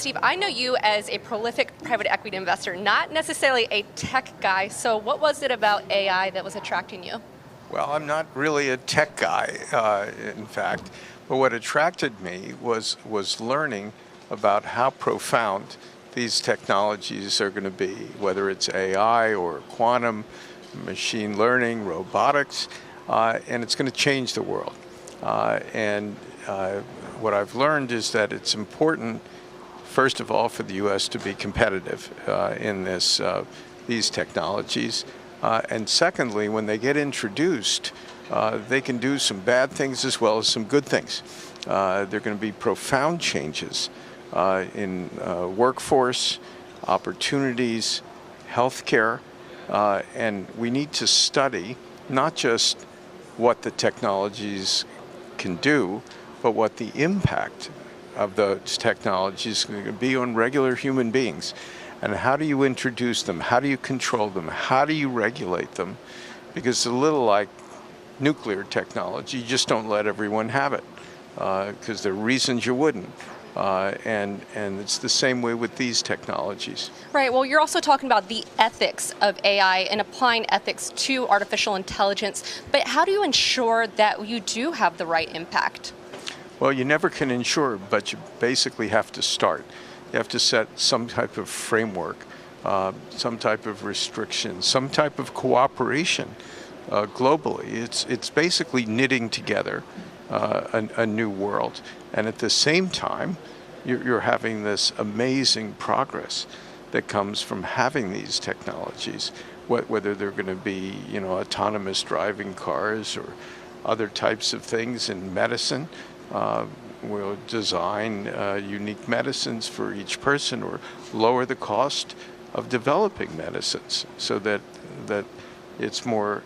Steve, I know you as a prolific private equity investor, not necessarily a tech guy. So what was it about AI that was attracting you? Well, I'm not really a tech guy, in fact, but what attracted me was learning about how profound these technologies are going to be, whether it's AI or quantum, machine learning, robotics, and it's going to change the world. And what I've learned is that it's important, first of all, for the U.S. to be competitive in these technologies. And secondly, when they get introduced, they can do some bad things as well as some good things. There are going to be profound changes in workforce, opportunities, healthcare, and we need to study not just what the technologies can do, but what the impact of those technologies is going to be on regular human beings. And how do you introduce them? How do you control them? How do you regulate them? Because it's a little like nuclear technology. You just don't let everyone have it because there are reasons you wouldn't. And it's the same way with these technologies. Right. Well, you're also talking about the ethics of AI and applying ethics to artificial intelligence. But how do you ensure that you do have the right impact? Well, you never can ensure, but you basically have to start. You have to set some type of framework, some type of restriction, some type of cooperation globally. It's basically knitting together a new world. And at the same time, you're having this amazing progress that comes from having these technologies, whether they're going to be, autonomous driving cars or other types of things in medicine. We'll design unique medicines for each person or lower the cost of developing medicines so that it's more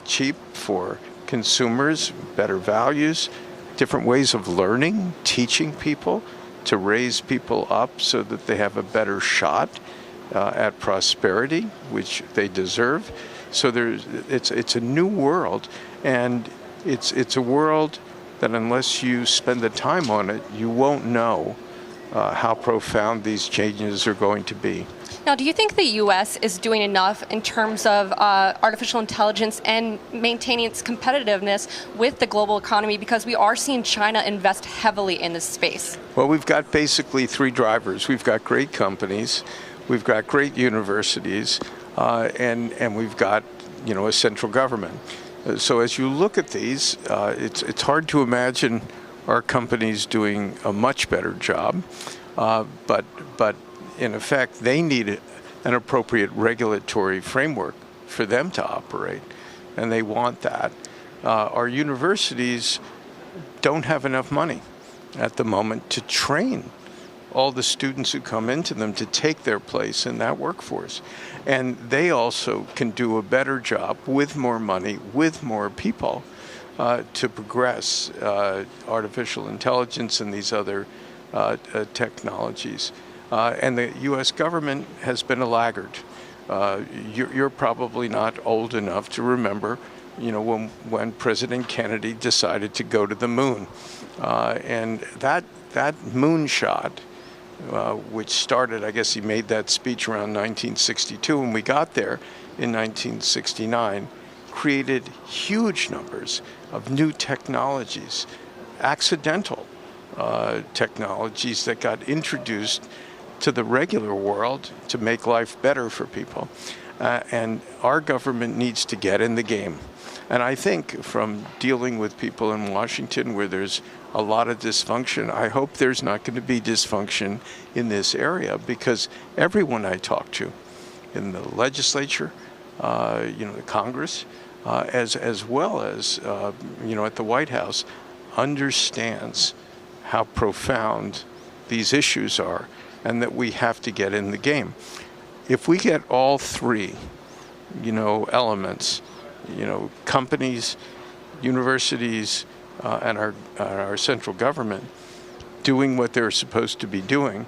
cheap for consumers, better values, different ways of learning, teaching people to raise people up so that they have a better shot at prosperity, which they deserve. So it's a new world, and it's a world that unless you spend the time on it, you won't know how profound these changes are going to be. Now, do you think the U.S. is doing enough in terms of artificial intelligence and maintaining its competitiveness with the global economy? Because we are seeing China invest heavily in this space. Well, we've got basically three drivers. We've got great companies, we've got great universities, and we've got, a central government. So as you look at these, it's hard to imagine our companies doing a much better job, but in effect, they need an appropriate regulatory framework for them to operate, and they want that. Our universities don't have enough money at the moment to train all the students who come into them to take their place in that workforce. And they also can do a better job with more money, with more people, to progress artificial intelligence and these other technologies. And the U.S. government has been a laggard. You're probably not old enough to remember, when President Kennedy decided to go to the moon. And that moonshot, which started, I guess he made that speech around 1962, and we got there in 1969, created huge numbers of new technologies, accidental technologies that got introduced to the regular world to make life better for people. And our government needs to get in the game. And I think from dealing with people in Washington where there's a lot of dysfunction, I hope there's not going to be dysfunction in this area, because everyone I talk to in the legislature, the Congress, as well as, at the White House, understands how profound these issues are and that we have to get in the game. If we get all three, elements, companies, universities, and our central government doing what they're supposed to be doing,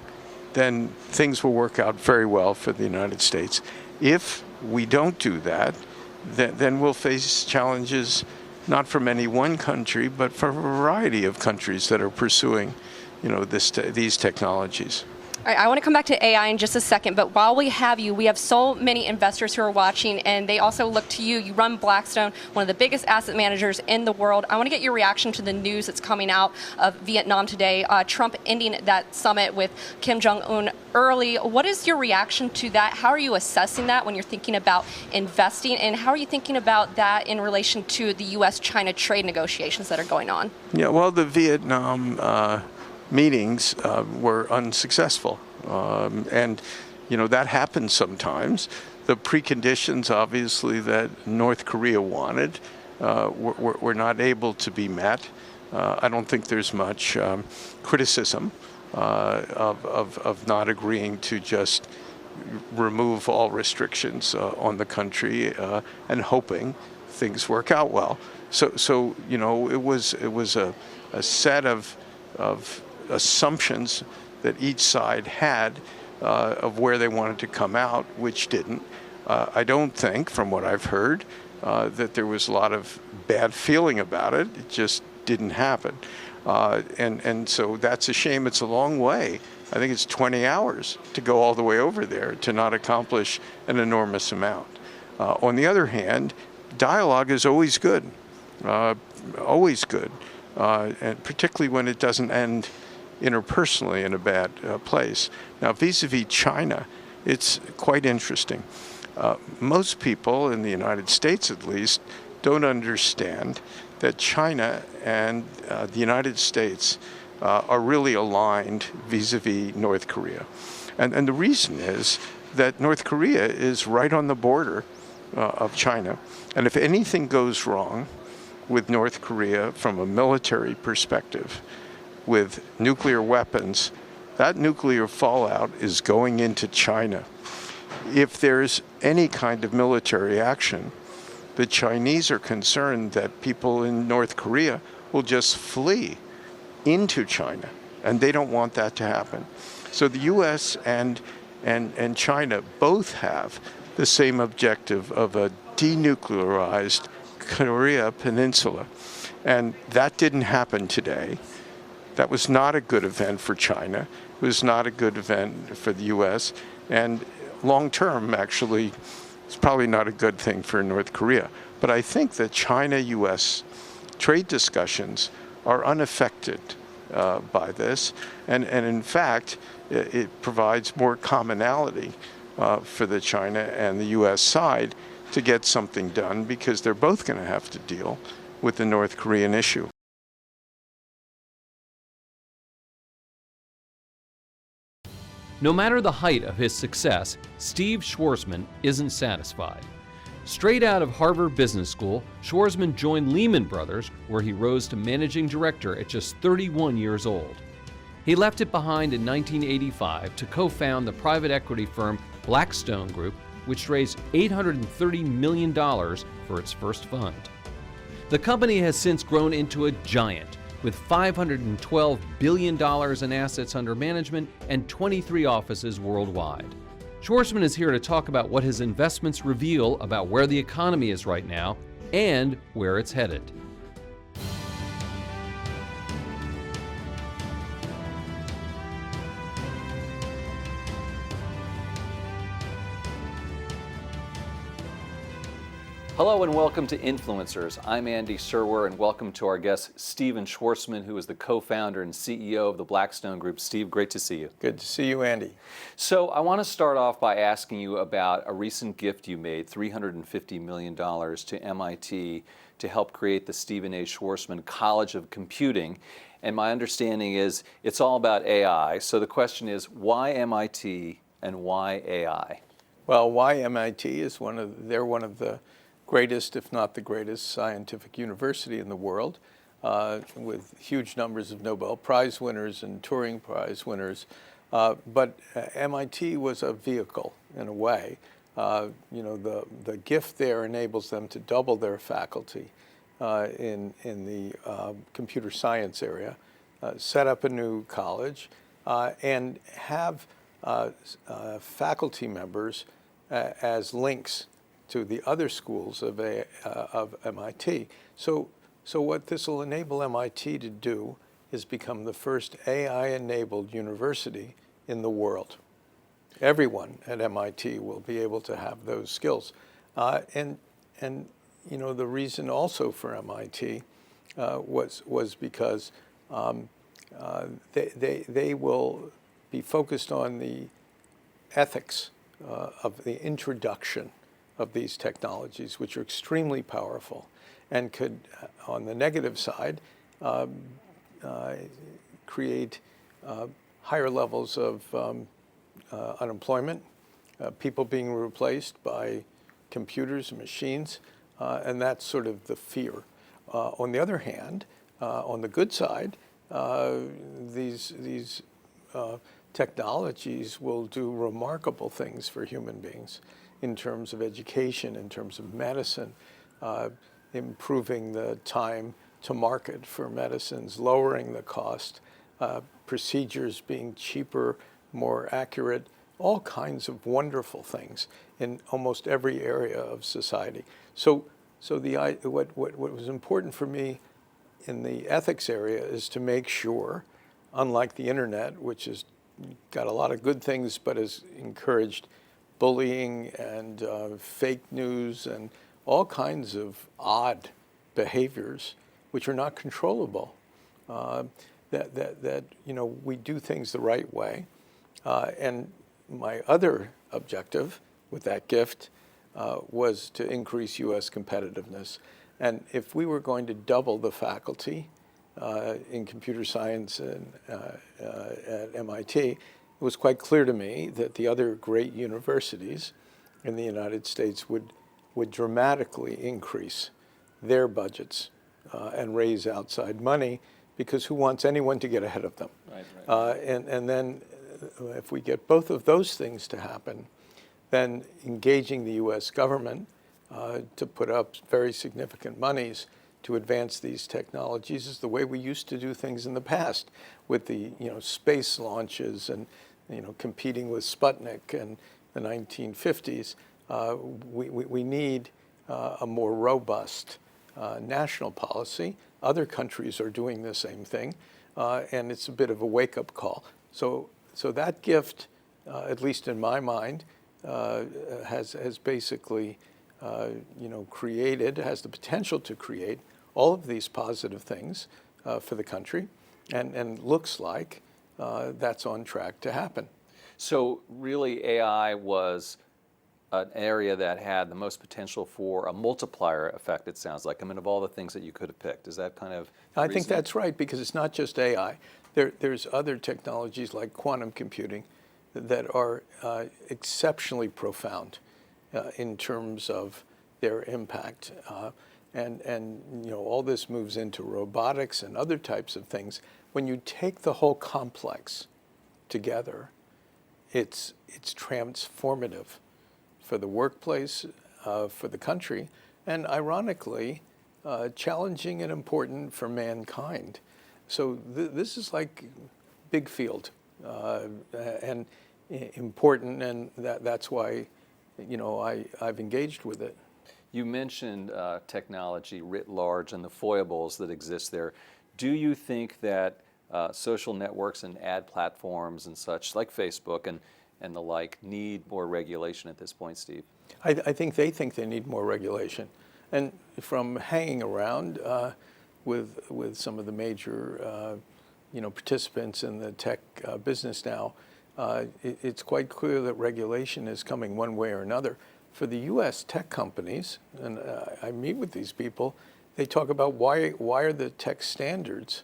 then things will work out very well for the United States. If we don't do that, then we'll face challenges not from any one country, but from a variety of countries that are pursuing these technologies. All right, I want to come back to AI in just a second, but while we have you, we have so many investors who are watching, and they also look to you. You run Blackstone, one of the biggest asset managers in the world. I want to get your reaction to the news that's coming out of Vietnam today. Trump ending that summit with Kim Jong-un early. What is your reaction to that? How are you assessing that when you're thinking about investing, and how are you thinking about that in relation to the U.S.-China trade negotiations that are going on? Yeah, well, the Vietnam meetings were unsuccessful. And, that happens sometimes. The preconditions, obviously, that North Korea wanted were not able to be met. I don't think there's much criticism of not agreeing to just remove all restrictions on the country and hoping things work out well. So it was a set of assumptions that each side had of where they wanted to come out, which didn't. I don't think, from what I've heard, that there was a lot of bad feeling about it. It just didn't happen. And so that's a shame. It's a long way. I think it's 20 hours to go all the way over there to not accomplish an enormous amount. On the other hand, dialogue is always good, and particularly when it doesn't end interpersonally in a bad place. Now, vis-a-vis China, it's quite interesting. Most people in the United States, at least, don't understand that China and the United States are really aligned vis-a-vis North Korea. And the reason is that North Korea is right on the border of China. And if anything goes wrong with North Korea from a military perspective, with nuclear weapons, that nuclear fallout is going into China. If there's any kind of military action, the Chinese are concerned that people in North Korea will just flee into China, and they don't want that to happen. So the U.S. and China both have the same objective of a denuclearized Korea Peninsula, and that didn't happen today. That was not a good event for China. It was not a good event for the U.S. And long term, actually, it's probably not a good thing for North Korea. But I think that China-U.S. trade discussions are unaffected by this. And in fact, it provides more commonality for the China and the U.S. side to get something done, because they're both going to have to deal with the North Korean issue. No matter the height of his success, Steve Schwarzman isn't satisfied. Straight out of Harvard Business School, Schwarzman joined Lehman Brothers, where he rose to managing director at just 31 years old. He left it behind in 1985 to co-found the private equity firm Blackstone Group, which raised $830 million for its first fund. The company has since grown into a giant, with $512 billion in assets under management and 23 offices worldwide. Schwarzman is here to talk about what his investments reveal about where the economy is right now and where it's headed. Hello and welcome to Influencers. I'm Andy Serwer, and welcome to our guest, Stephen Schwarzman, who is the co-founder and CEO of the Blackstone Group. Steve, great to see you. Good to see you, Andy. So I want to start off by asking you about a recent gift you made, $350 million to MIT to help create the Stephen A. Schwarzman College of Computing. And my understanding is it's all about AI. So the question is, why MIT and why AI? Well, why MIT is they're one of the greatest, if not the greatest, scientific university in the world, with huge numbers of Nobel Prize winners and Turing Prize winners. But MIT was a vehicle, in a way. The gift there enables them to double their faculty in the computer science area, set up a new college, and have faculty members as links to the other schools of MIT. So what this will enable MIT to do has become the first AI-enabled university in the world. Everyone at MIT will be able to have those skills. And you know, the reason also for MIT was because they will be focused on the ethics of the introduction of these technologies, which are extremely powerful and could, on the negative side, create higher levels of unemployment, people being replaced by computers and machines, and that's sort of the fear. On the other hand, on the good side, these technologies will do remarkable things for human beings in terms of education, in terms of medicine, improving the time to market for medicines, lowering the cost, procedures being cheaper, more accurate, all kinds of wonderful things in almost every area of society. So what was important for me in the ethics area is to make sure, unlike the internet, which has got a lot of good things but has encouraged bullying and fake news and all kinds of odd behaviors which are not controllable, that you know, we do things the right way. And my other objective with that gift was to increase U.S. competitiveness. And if we were going to double the faculty in computer science at MIT, it was quite clear to me that the other great universities in the United States would dramatically increase their budgets and raise outside money, because who wants anyone to get ahead of them? Right. And then if we get both of those things to happen, then engaging the U.S. government to put up very significant monies to advance these technologies is the way we used to do things in the past, with the space launches and competing with Sputnik in the 1950s. We need a more robust national policy. Other countries are doing the same thing, and it's a bit of a wake-up call. So that gift, at least in my mind, has basically has the potential to create all of these positive things for the country, and looks like that's on track to happen. So really, AI was an area that had the most potential for a multiplier effect, it sounds like. I mean, of all the things that you could have picked, is that kind of I think that's right, because it's not just AI. There's other technologies like quantum computing that are exceptionally profound in terms of their impact. And all this moves into robotics and other types of things. When you take the whole complex together, it's transformative for the workplace, for the country, and ironically, challenging and important for mankind. So this is like big field and important, and that's why I've engaged with it. You mentioned technology writ large and the foibles that exist there. Do you think that social networks and ad platforms and such, like Facebook and the like, need more regulation at this point, Steve? I think they need more regulation. And from hanging around with some of the major participants in the tech business now, it's quite clear that regulation is coming one way or another. For the U.S. tech companies, and I meet with these people, they talk about why are the tech standards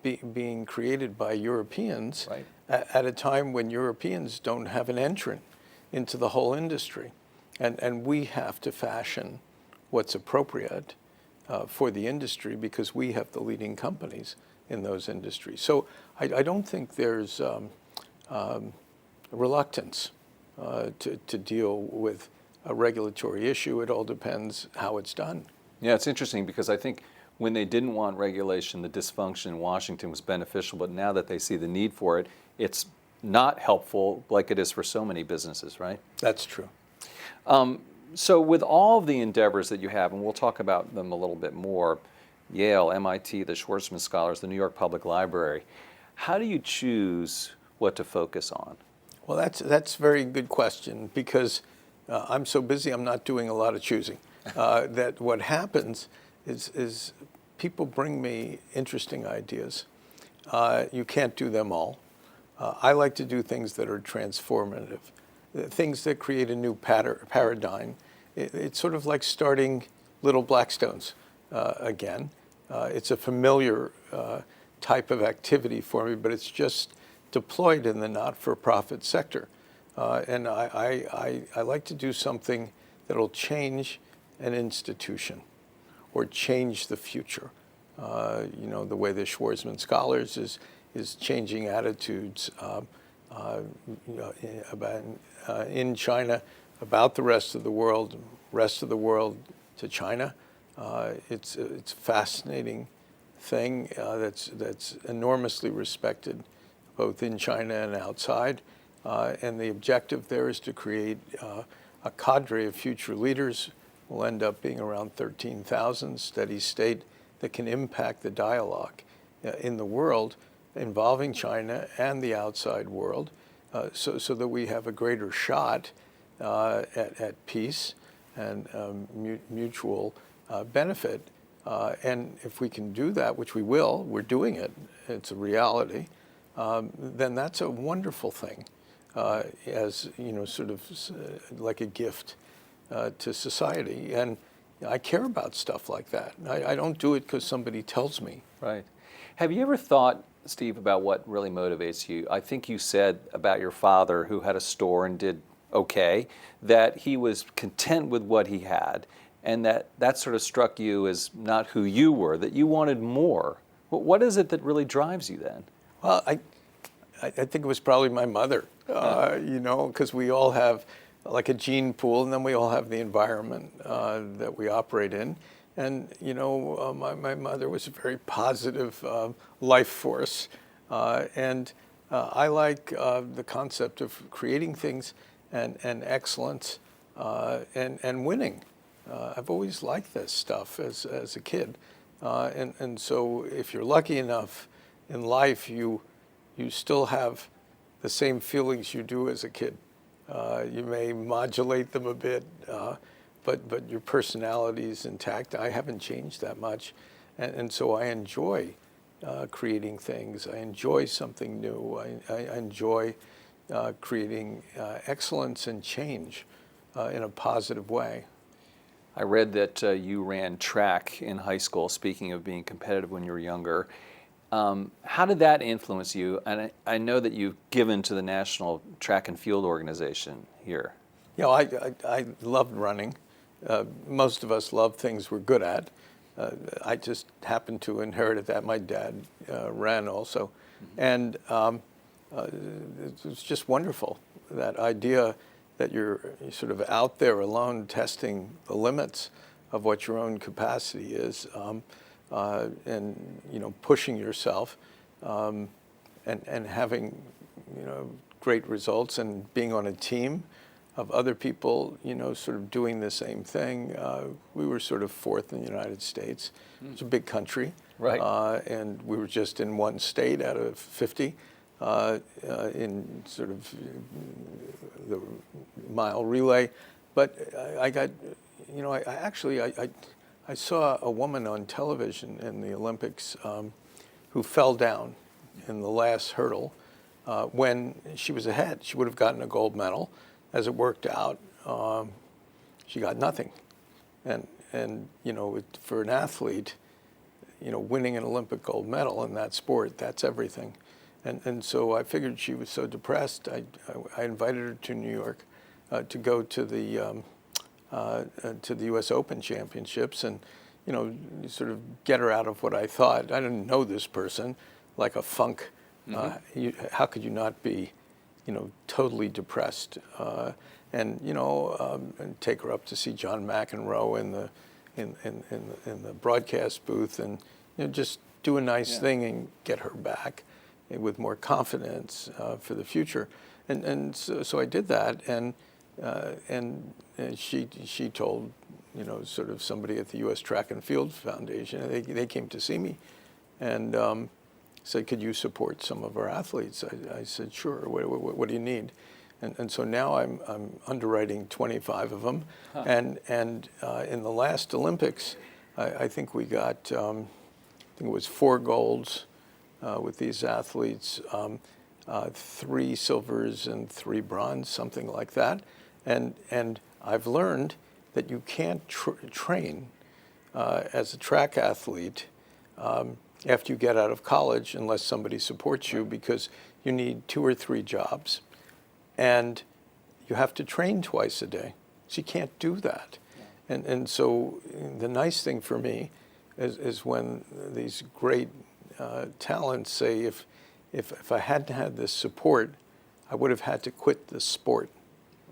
being created by Europeans, right, at a time when Europeans don't have an entrant into the whole industry. And we have to fashion what's appropriate for the industry, because we have the leading companies in those industries. So I don't think there's reluctance to deal with a regulatory issue. It all depends how it's done. Yeah, it's interesting, because I think when they didn't want regulation, the dysfunction in Washington was beneficial, but now that they see the need for it, it's not helpful like it is for so many businesses, right? That's true. So with all of the endeavors that you have, and we'll talk about them a little bit more, Yale, MIT, the Schwarzman Scholars, the New York Public Library. How do you choose what to focus on? Well, that's a very good question, because I'm so busy I'm not doing a lot of choosing. That what happens is people bring me interesting ideas. You can't do them all. I like to do things that are transformative, things that create a new paradigm. It's sort of like starting little Blackstones again. It's a familiar type of activity for me, but it's just deployed in the not-for-profit sector. And I like to do something that'll change an institution or change the future. The way the Schwarzman Scholars is changing attitudes in China about the rest of the world to China. It's a fascinating thing that's enormously respected both in China and outside. And the objective there is to create a cadre of future leaders. Will end up being around 13,000 steady state that can impact the dialogue in the world involving China and the outside world, so that we have a greater shot at peace and mutual benefit. And if we can do that, which we will, we're doing it, it's a reality, then that's a wonderful thing, as sort of like a gift to society. And I care about stuff like that. I don't do it because somebody tells me. Right. Have you ever thought, Steve, about what really motivates you? I think you said about your father, who had a store and did okay, that he was content with what he had, and that sort of struck you as not who you were, that you wanted more. What is it that really drives you then? Well, I think it was probably my mother, because we all have like a gene pool, and then we all have the environment that we operate in. And my mother was a very positive life force, and I like the concept of creating things and excellence and winning. I've always liked this stuff as a kid, and so if you're lucky enough in life, you still have the same feelings you do as a kid. You may modulate them a bit, but your personality is intact. I haven't changed that much, and so I enjoy creating things. I enjoy something new. I enjoy creating excellence and change in a positive way. I read that you ran track in high school, speaking of being competitive when you were younger. How did that influence you? And I know that you've given to the National Track and Field Organization here. I loved running. Most of us love things we're good at. I just happened to inherit that. My dad ran also. And it was just wonderful, that idea that you're sort of out there alone testing the limits of what your own capacity is. And pushing yourself, and having great results, and being on a team of other people sort of doing the same thing. We were sort of fourth in the United States. It's a big country, right? And we were just in one state out of 50 in sort of the mile relay. But I got I saw a woman on television in the Olympics who fell down in the last hurdle when she was ahead. She would have gotten a gold medal. As it worked out, she got nothing. And for an athlete, winning an Olympic gold medal in that sport, that's everything. And so I figured she was so depressed, I invited her to New York to go to the U.S. Open Championships, and sort of get her out of what I thought. I didn't know this person, like a funk. How could you not be, totally depressed? And take her up to see John McEnroe in the broadcast booth, and just do a nice thing and get her back with more confidence for the future. And so I did that, and she told sort of somebody at the U.S. Track and Field Foundation. And they came to see me and said, could you support some of our athletes? I said, sure. What do you need? And so now I'm underwriting 25 of them. Huh. And in the last Olympics, I think we got, I think it was 4 golds with these athletes, 3 silvers and 3 bronze, something like that. And I've learned that you can't train as a track athlete after you get out of college unless somebody supports you, because you need 2 or 3 jobs. And you have to train twice a day. So you can't do that. Yeah. And so the nice thing for me is when these great talents say, if I hadn't had this support, I would have had to quit the sport.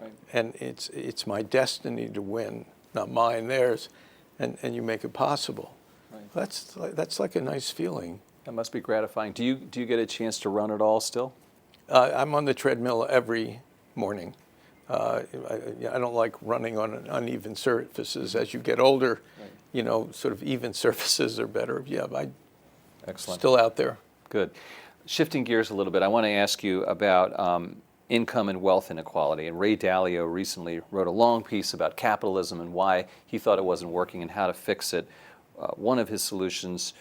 Right. And it's my destiny to win, not mine, theirs, and you make it possible. Right. That's like a nice feeling. That must be gratifying. Do you get a chance to run at all still? I'm on the treadmill every morning. I don't like running on uneven surfaces. As you get older, right, sort of even surfaces are better. Yeah, I'm still out there. Good. Shifting gears a little bit, I want to ask you about income and wealth inequality. And Ray Dalio recently wrote a long piece about capitalism and why he thought it wasn't working and how to fix it. One of his solutions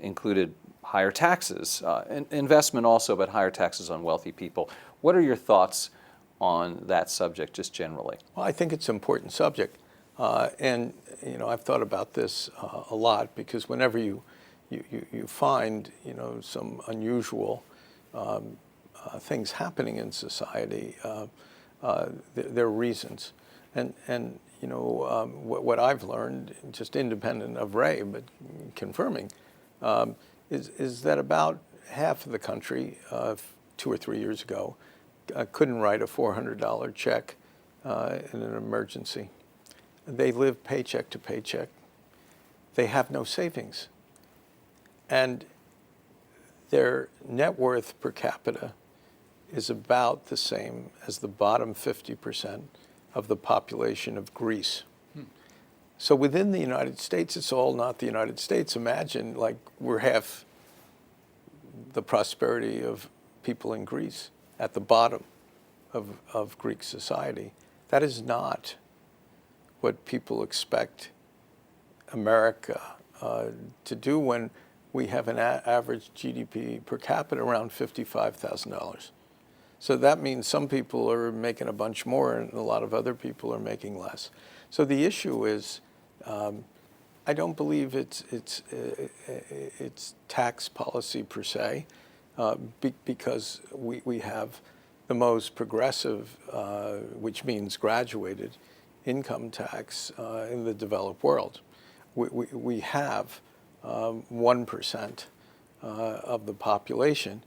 included higher taxes, investment also, but higher taxes on wealthy people. What are your thoughts on that subject, just generally? Well, I think it's an important subject. And, I've thought about this a lot, because whenever you find, some unusual things happening in society, there are reasons. And what I've learned, just independent of Ray, but confirming, is that about half of the country 2 or 3 years ago couldn't write a $400 check in an emergency. They live paycheck to paycheck. They have no savings. And their net worth per capita is about the same as the bottom 50% of the population of Greece. So within the United States, it's all not the United States. Imagine, like, we're half the prosperity of people in Greece at the bottom of Greek society. That is not what people expect America to do when we have an average GDP per capita around $55,000. So that means some people are making a bunch more and a lot of other people are making less. So the issue is, I don't believe it's tax policy per se, because we have the most progressive, which means graduated, income tax in the developed world. We have 1% of the population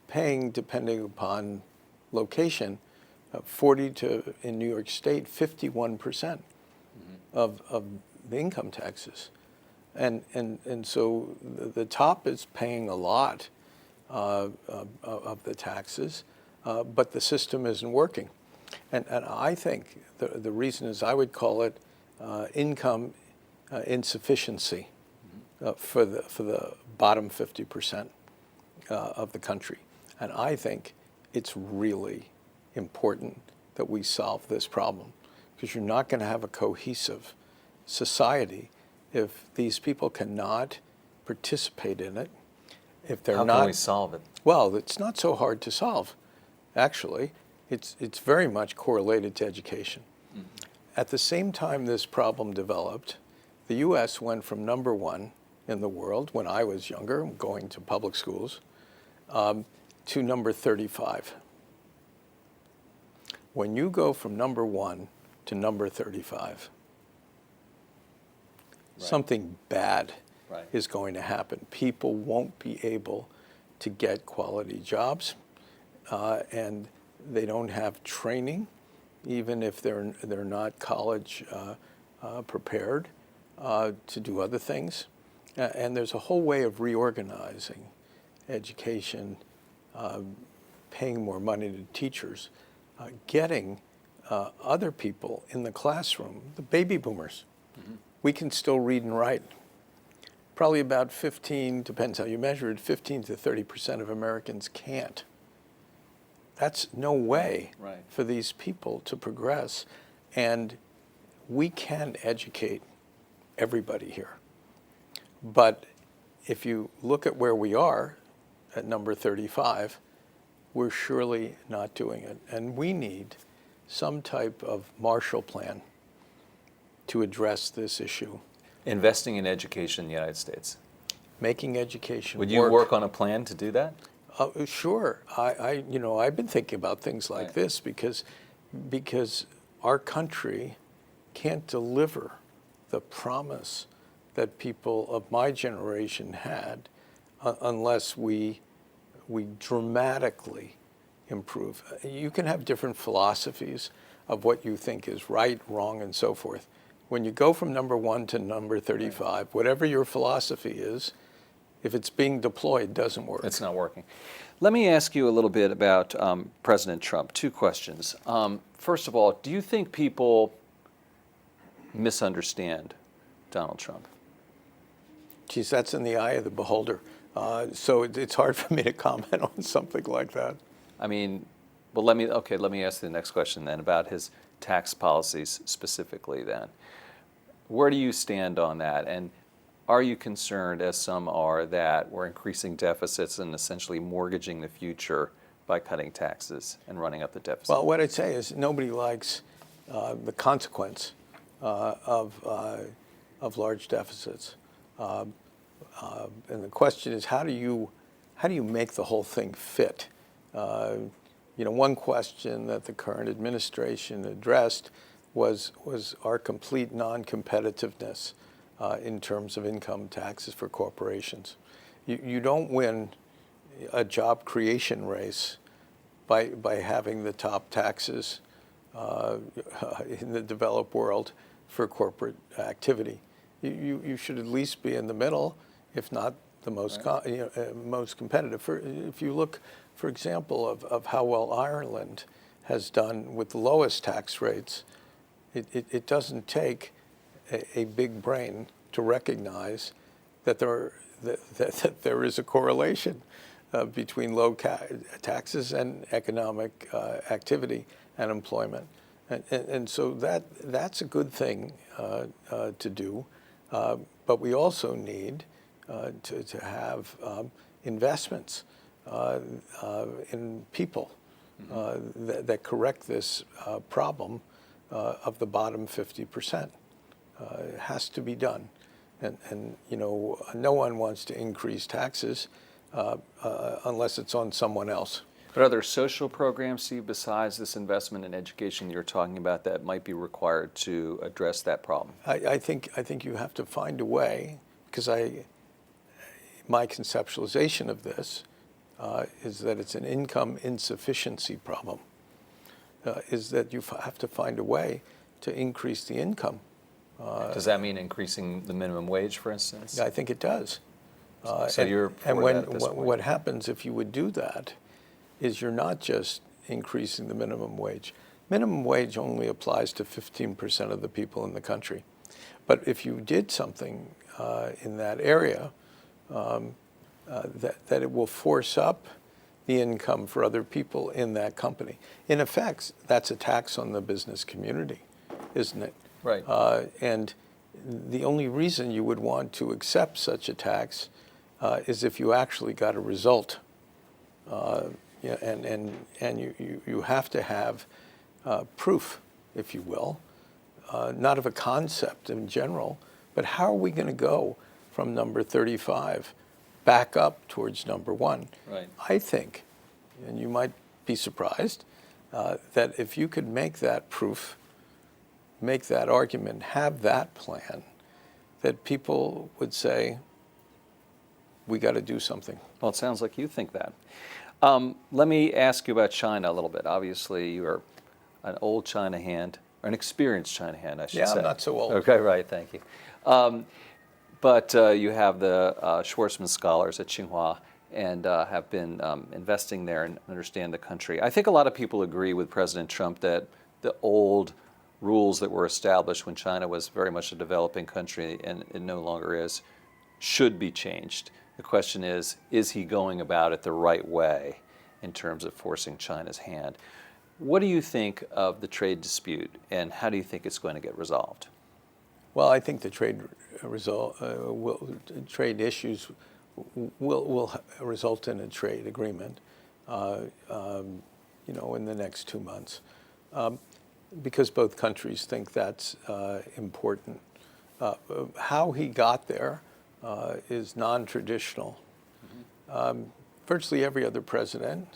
paying, depending upon location, 40 to, in New York State, 51% of the income taxes. And so the top is paying a lot of the taxes, but the system isn't working. And I think the reason is, I would call it income insufficiency for the bottom 50% of the country. And I think it's really important that we solve this problem, because you're not going to have a cohesive society if these people cannot participate in it. If they're not, how can we solve it? Well, it's not so hard to solve, actually. It's very much correlated to education. Mm-hmm. At the same time this problem developed, the U.S. went from number 1 in the world, when I was younger, going to public schools, to number 35. When you go from number 1 to number 35, something bad is going to happen. People won't be able to get quality jobs, and they don't have training, even if they're not college prepared to do other things. And there's a whole way of reorganizing education, paying more money to teachers, getting other people in the classroom, the baby boomers, we can still read and write. Probably about 15, depends how you measure it, 15 to 30% of Americans can't. That's no way Right. for these people to progress. And we can educate everybody here. But if you look at where we are at number 35, we're surely not doing it. And we need some type of Marshall Plan to address this issue. Investing in education in the United States. Making education Would you work on a plan to do that? Sure. I've been thinking about things like Right. this because our country can't deliver the promise that people of my generation had unless we dramatically improve. You can have different philosophies of what you think is right, wrong, and so forth. When you go from number 1 to number 35, whatever your philosophy is, if it's being deployed, it doesn't work. It's not working. Let me ask you a little bit about President Trump. 2 questions. First of all, do you think people misunderstand Donald Trump? Geez, that's in the eye of the beholder. So it's hard for me to comment on something like that. I mean, well, let me ask the next question then about his tax policies specifically then. Where do you stand on that? And are you concerned, as some are, that we're increasing deficits and essentially mortgaging the future by cutting taxes and running up the deficit? Well, what I'd say is nobody likes the consequence of large deficits. And the question is, how do you make the whole thing fit? One question that the current administration addressed was our complete non-competitiveness in terms of income taxes for corporations. You don't win a job creation race by having the top taxes in the developed world for corporate activity. You should at least be in the middle, if not the most most competitive. If you look, for example, of how well Ireland has done with the lowest tax rates, it doesn't take a big brain to recognize that there is a correlation between low taxes and economic activity and employment. And so that's a good thing to do. But we also need to have investments in people that correct this problem of the bottom 50%. It has to be done. And no one wants to increase taxes unless it's on someone else. But are there social programs, Steve, besides this investment in education you're talking about that might be required to address that problem? I think you have to find a way, because my conceptualization of this is that it's an income insufficiency problem, is that you have to find a way to increase the income. Does that mean increasing the minimum wage, for instance? I think it does. So you're for that at this point. What happens if you would do that is you're not just increasing the minimum wage. Minimum wage only applies to 15% of the people in the country. But if you did something in that area, that it will force up the income for other people in that company. In effect, that's a tax on the business community, isn't it? Right. And the only reason you would want to accept such a tax is if you actually got a result. And you have to have proof, if you will, not of a concept in general, but how are we going to go from number 35 back up towards number 1? Right. I think, and you might be surprised, that if you could make that proof, make that argument, have that plan, that people would say, we got to do something. Well, it sounds like you think that. Let me ask you about China a little bit. Obviously, you're an old China hand, or an experienced China hand, I should say. Yeah, I'm not so old. Okay, right, thank you. But you have the Schwarzman Scholars at Tsinghua and have been investing there and understand the country. I think a lot of people agree with President Trump that the old rules that were established when China was very much a developing country, and it no longer is, should be changed. The question is he going about it the right way in terms of forcing China's hand? What do you think of the trade dispute, and how do you think it's going to get resolved? Well, I think the trade issues will result in a trade agreement, in the next 2 months, because both countries think that's important. How he got there is non-traditional. Virtually every other president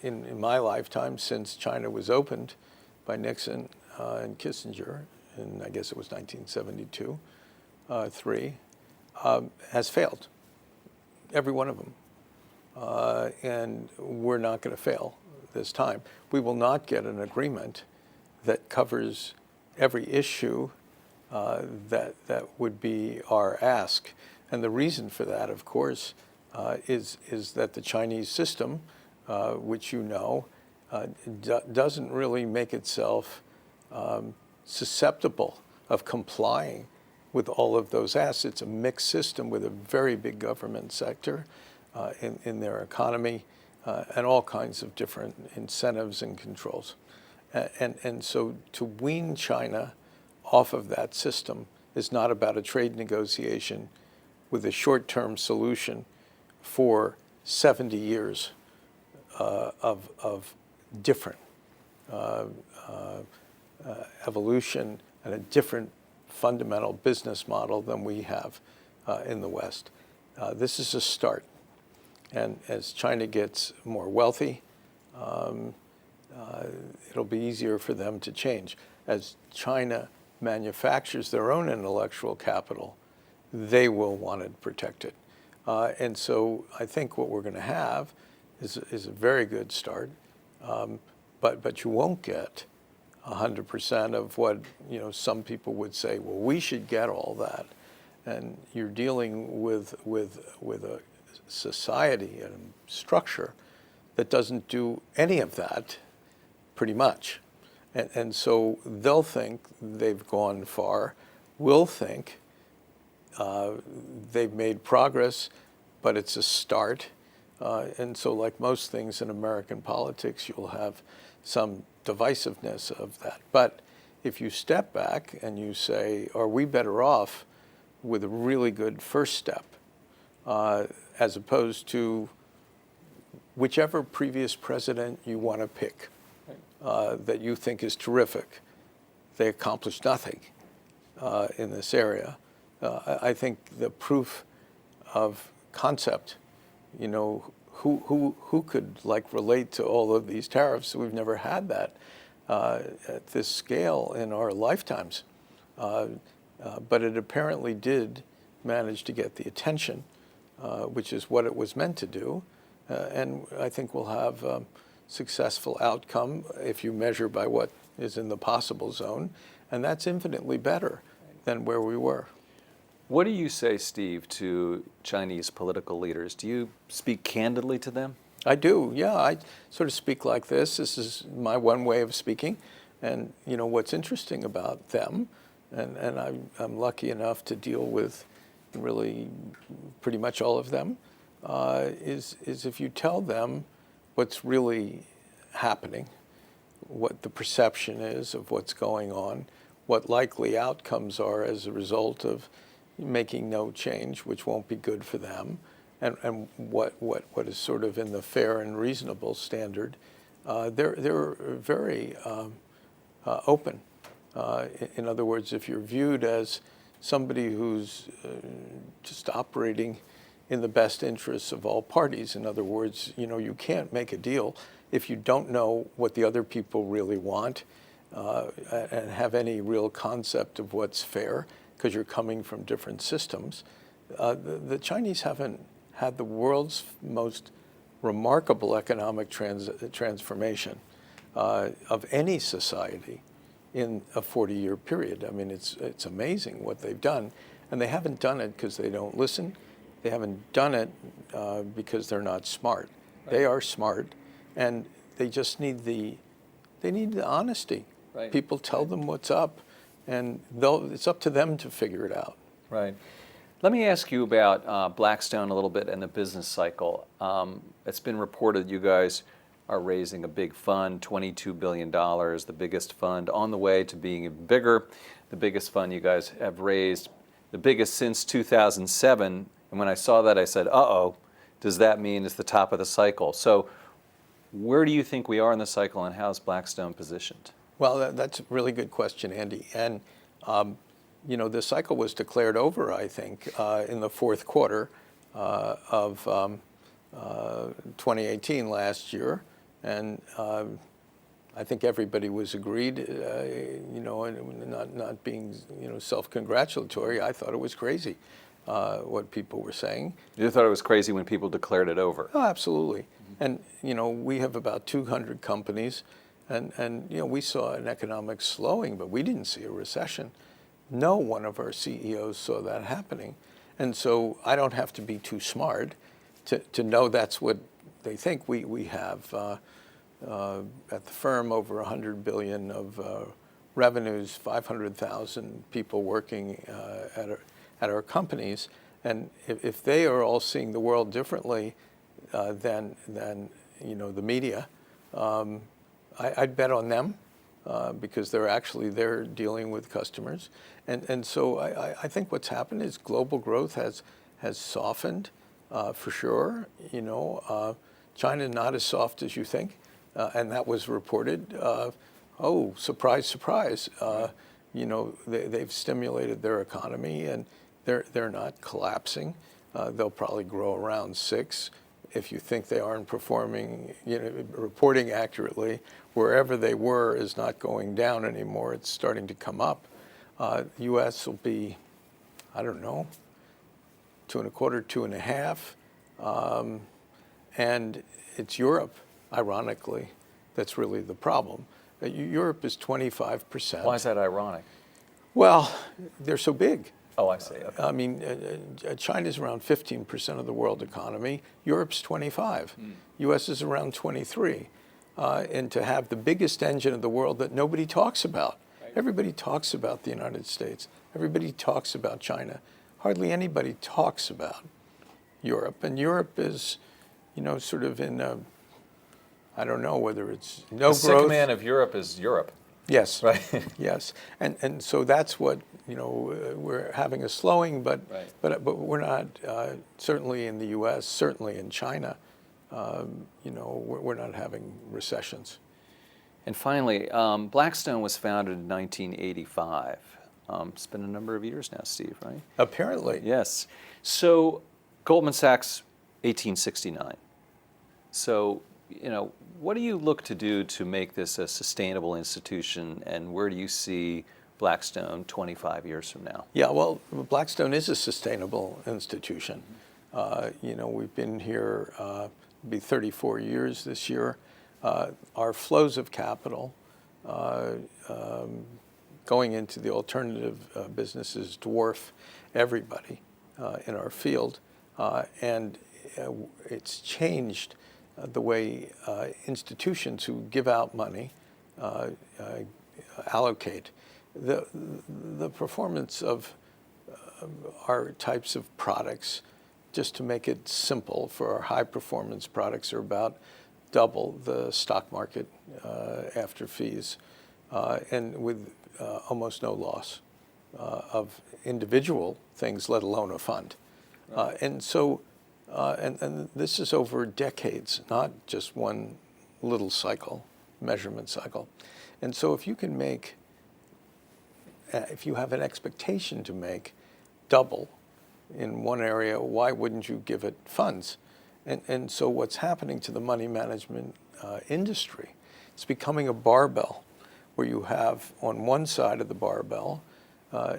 in my lifetime, since China was opened by Nixon and Kissinger, and I guess it was 1972, 3, has failed. Every one of them. And we're not going to fail this time. We will not get an agreement that covers every issue that would be our ask. And the reason for that, of course, is that the Chinese system, which doesn't really make itself susceptible of complying with all of those asks. It's a mixed system with a very big government sector in their economy and all kinds of different incentives and controls. And so to wean China off of that system is not about a trade negotiation with a short-term solution for 70 years of different evolution and a different fundamental business model than we have in the West. This is a start. And as China gets more wealthy, it'll be easier for them to change. As China manufactures their own intellectual capital, they will want to protect it. And so I think what we're going to have is a very good start, but you won't get 100% of what some people would say. Well, we should get all that, and you're dealing with a society and structure that doesn't do any of that, pretty much, and so they'll think they've gone far. We'll think they've made progress, but it's a start. And so like most things in American politics, you'll have some divisiveness of that. But if you step back and you say, are we better off with a really good first step, as opposed to whichever previous president you want to pick that you think is terrific? They accomplished nothing in this area. I think the proof of concept, who could relate to all of these tariffs? We've never had that at this scale in our lifetimes. But it apparently did manage to get the attention, which is what it was meant to do. And I think we'll have a successful outcome if you measure by what is in the possible zone. And that's infinitely better than where we were. What do you say, Steve, to Chinese political leaders? Do you speak candidly to them? I do, yeah. I sort of speak like this. This is my one way of speaking. And what's interesting about them, and I'm lucky enough to deal with really pretty much all of them, is if you tell them what's really happening, what the perception is of what's going on, what likely outcomes are as a result of making no change, which won't be good for them, and what is sort of in the fair and reasonable standard, they're very open. In other words, if you're viewed as somebody who's just operating in the best interests of all parties, in other words, you can't make a deal if you don't know what the other people really want and have any real concept of what's fair, because you're coming from different systems. The Chinese haven't had the world's most remarkable economic transformation of any society in a 40-year period. I mean, it's amazing what they've done. And they haven't done it because they don't listen. They haven't done it because they're not smart. Right. They are smart, and they just need the they need the honesty. Right. People tell them what's up, and it's up to them to figure it out. Right. Let me ask you about Blackstone a little bit and the business cycle. It's been reported you guys are raising a big fund, $22 billion, the biggest fund on the way to being even bigger, the biggest fund you guys have raised, the biggest since 2007. And when I saw that, I said, uh-oh, does that mean it's the top of the cycle? So where do you think we are in the cycle, and how's Blackstone positioned? Well, that's a really good question, Andy. And, the cycle was declared over, I think, in the fourth quarter of 2018 last year. And I think everybody was agreed, and not being, self-congratulatory. I thought it was crazy what people were saying. You thought it was crazy when people declared it over? Oh, absolutely. And, we have about 200 companies. And we saw an economic slowing, but we didn't see a recession. No one of our CEOs saw that happening. And so I don't have to be too smart to know that's what they think. We have at the firm over 100 billion of revenues, 500,000 people working at our companies. And if they are all seeing the world differently than the media, I'd bet on them because they're dealing with customers. And so I think what's happened is global growth has softened for sure. China not as soft as you think, and that was reported. Oh, surprise, surprise. They've stimulated their economy and they're not collapsing. They'll probably grow around 6%. If you think they aren't performing, reporting accurately, wherever they were is not going down anymore. It's starting to come up. The U.S. will be, I don't know, 2.25%, 2.5%. And it's Europe, ironically, that's really the problem. Europe is 25%. Why is that ironic? Well, they're so big. Oh, I see. Okay. I mean, China's around 15% of the world economy. Europe's 25. U.S. is around 23. And to have the biggest engine of the world that nobody talks about. Right. Everybody talks about the United States. Everybody talks about China. Hardly anybody talks about Europe. And Europe is, sort of in a, I don't know whether it's no growth. The sick man of Europe is Europe. Yes. Right. Yes. And so that's what, we're having a slowing, but right. but we're not, certainly in the U.S., certainly in China, we're not having recessions. And finally, Blackstone was founded in 1985. It's been a number of years now, Steve, right? Apparently. Yes. So Goldman Sachs, 1869. So, what do you look to do to make this a sustainable institution, and where do you see Blackstone 25 years from now? Yeah, well, Blackstone is a sustainable institution. We've been here, be 34 years this year. Our flows of capital going into the alternative businesses dwarf everybody in our field. And it's changed the way institutions who give out money allocate. The performance of our types of products, just to make it simple, for our high performance products are about double the stock market after fees, and with almost no loss of individual things, let alone a fund. Right. And so, and this is over decades, not just one little cycle, measurement cycle. And so if you can make, if you have an expectation to make double in one area, why wouldn't you give it funds? And so what's happening to the money management industry, it's becoming a barbell where you have on one side of the barbell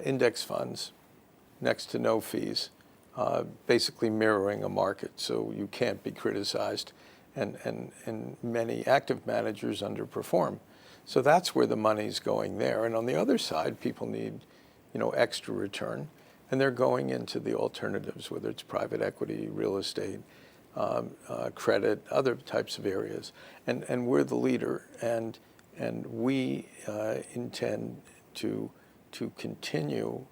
index funds next to no fees, basically mirroring a market, so you can't be criticized, and many active managers underperform. So that's where the money's going there. And on the other side, people need, extra return, and they're going into the alternatives, whether it's private equity, real estate, credit, other types of areas. And we're the leader. And And we intend to continue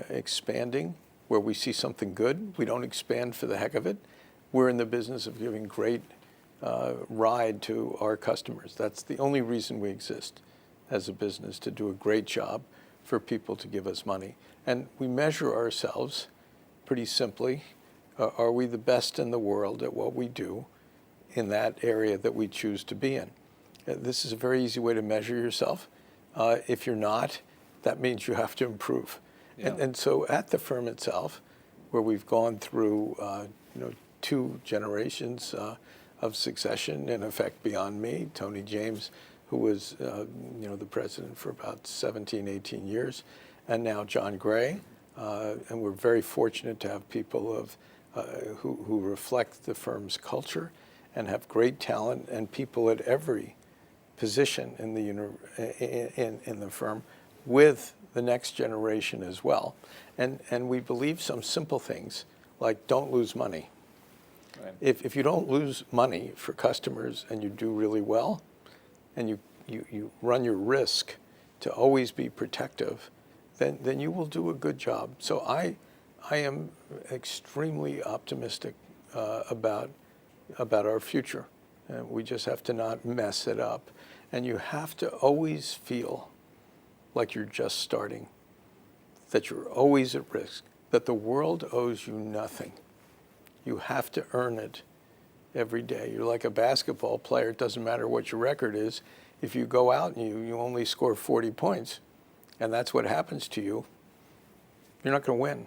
expanding where we see something good. We don't expand for the heck of it. We're in the business of giving great ride to our customers. That's the only reason we exist as a business, to do a great job for people to give us money. And we measure ourselves pretty simply. Are we the best in the world at what we do in that area that we choose to be in? This is a very easy way to measure yourself. If you're not, that means you have to improve. Yeah. And so at the firm itself, where we've gone through 2 generations of succession, in effect beyond me, Tony James, who was the president for about 17, 18 years, and now John Gray. And we're very fortunate to have people who reflect the firm's culture and have great talent, and people at every position in the firm with the next generation as well. And we believe some simple things like don't lose money. Right. If you don't lose money for customers and you do really well, and you run your risk to always be protective, then you will do a good job. So I am extremely optimistic about our future. We just have to not mess it up. And you have to always feel like you're just starting, that you're always at risk, that the world owes you nothing. You have to earn it every day. You're like a basketball player. It doesn't matter what your record is. If you go out and you only score 40 points, and that's what happens to you, you're not going to win.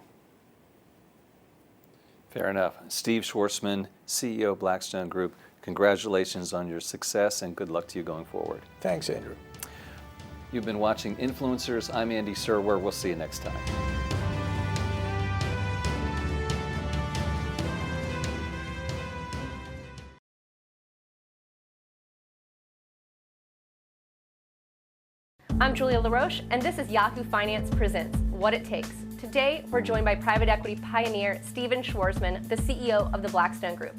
Fair enough. Steve Schwarzman, CEO of Blackstone Group, congratulations on your success and good luck to you going forward. Thanks, Andrew. You've been watching Influencers. I'm Andy Serwer. We'll see you next time. I'm Julia LaRoche, and this is Yahoo Finance Presents What It Takes. Today, we're joined by private equity pioneer Stephen Schwarzman, the CEO of the Blackstone Group.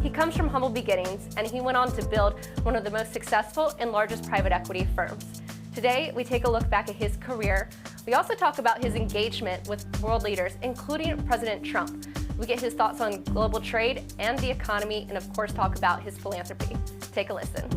He comes from humble beginnings, and he went on to build one of the most successful and largest private equity firms. Today, we take a look back at his career. We also talk about his engagement with world leaders, including President Trump. We get his thoughts on global trade and the economy, and of course, talk about his philanthropy. Take a listen.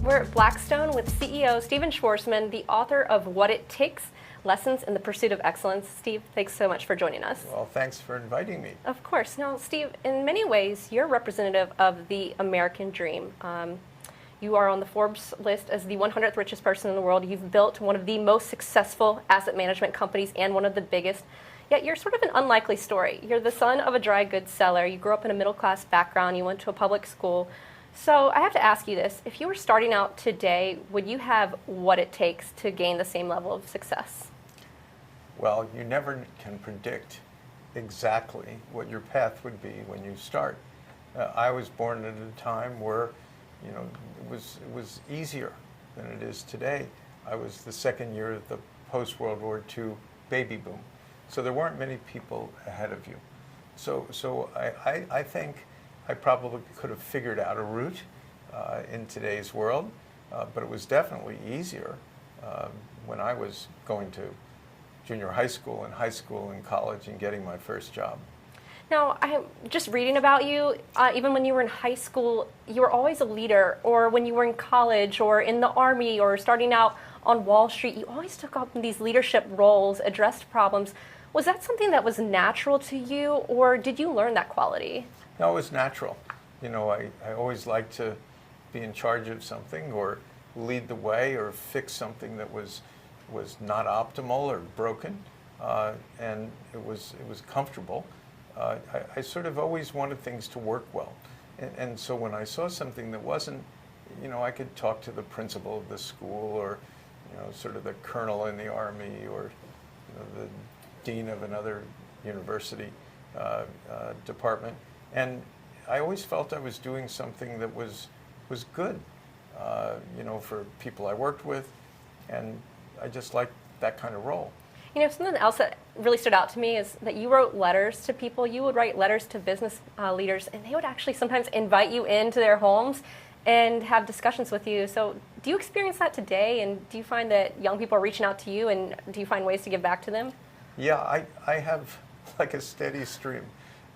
We're at Blackstone with CEO Stephen Schwarzman, the author of What It Takes, Lessons in the Pursuit of Excellence. Steve, thanks so much for joining us. Well, thanks for inviting me. Of course. Now, Steve, in many ways, you're representative of the American dream. You are on the Forbes list as the 100th richest person in the world. You've built one of the most successful asset management companies and one of the biggest. Yet you're sort of an unlikely story. You're the son of a dry goods seller. You grew up in a middle-class background. You went to a public school. So I have to ask you this. If you were starting out today, would you have what it takes to gain the same level of success? Well, you never can predict exactly what your path would be when you start. I was born at a time where, it was easier than it is today. I was the second year of the post-World War II baby boom. So there weren't many people ahead of you. So I think I probably could have figured out a route in today's world, but it was definitely easier when I was going to junior high school and college and getting my first job. Now, I'm just reading about you, even when you were in high school, you were always a leader, or when you were in college or in the Army or starting out on Wall Street, you always took up these leadership roles, addressed problems. Was that something that was natural to you, or did you learn that quality? No, it was natural. I always liked to be in charge of something or lead the way or fix something that was not optimal or broken, and it was comfortable. I sort of always wanted things to work well, and so when I saw something that wasn't, I could talk to the principal of the school or, sort of the colonel in the Army or the dean of another university department. And I always felt I was doing something that was good, for people I worked with, and I just liked that kind of role. You know, something else that really stood out to me is that you wrote letters to people. You would write letters to business leaders, and they would actually sometimes invite you into their homes and have discussions with you. So do you experience that today? And do you find that young people are reaching out to you, and do you find ways to give back to them? Yeah, I have like a steady stream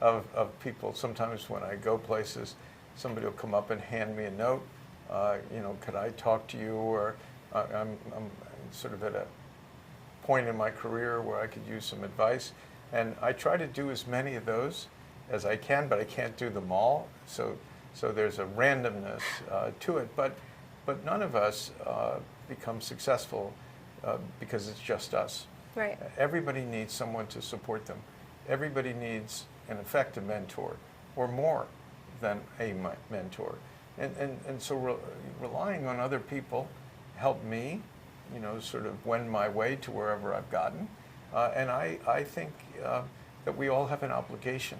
of people. Sometimes when I go places, somebody will come up and hand me a note. Could I talk to you? Or I'm sort of at a point in my career where I could use some advice. And I try to do as many of those as I can, but I can't do them all. So there's a randomness to it. But none of us become successful because it's just us. Right. Everybody needs someone to support them. Everybody needs, in effect, a mentor, or more than a mentor. And so relying on other people helped me, sort of wend my way to wherever I've gotten. And I think that we all have an obligation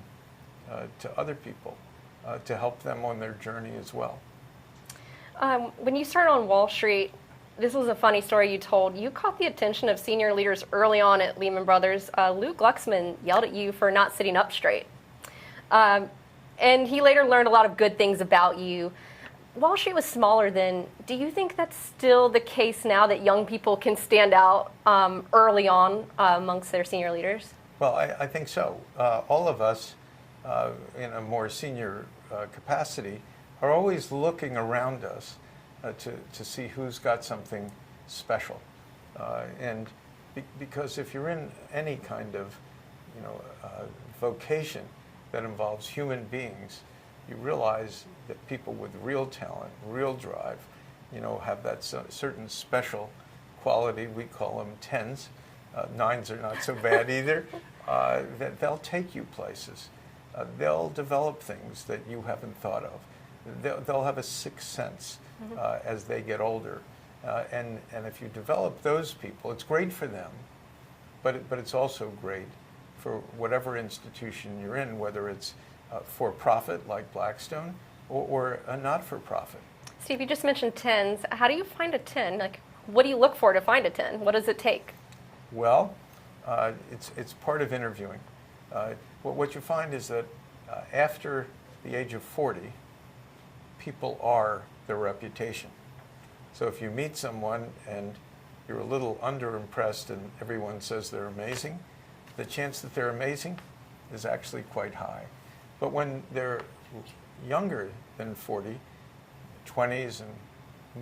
to other people to help them on their journey as well. When you started on Wall Street, this was a funny story you told. You caught the attention of senior leaders early on at Lehman Brothers. Lou Glucksman yelled at you for not sitting up straight. And he later learned a lot of good things about you. Wall Street was smaller then. Do you think that's still the case now, that young people can stand out early on amongst their senior leaders? Well, I think so. All of us in a more senior capacity are always looking around us to see who's got something special. And because if you're in any kind of vocation that involves human beings, you realize that people with real talent, real drive, have that certain special quality. We call them 10s. 9s are not so bad either. That they'll take you places. They'll develop things that you haven't thought of. They'll have a sixth sense as they get older. And if you develop those people, it's great for them, but it's also great for whatever institution you're in, whether it's for-profit like Blackstone or a not-for-profit. Steve, you just mentioned 10s. How do you find a 10? Like, what do you look for to find a 10? What does it take? Well, it's part of interviewing. What you find is that after the age of 40, people are their reputation. So if you meet someone and you're a little underimpressed and everyone says they're amazing, the chance that they're amazing is actually quite high. But when they're younger than 40, 20s and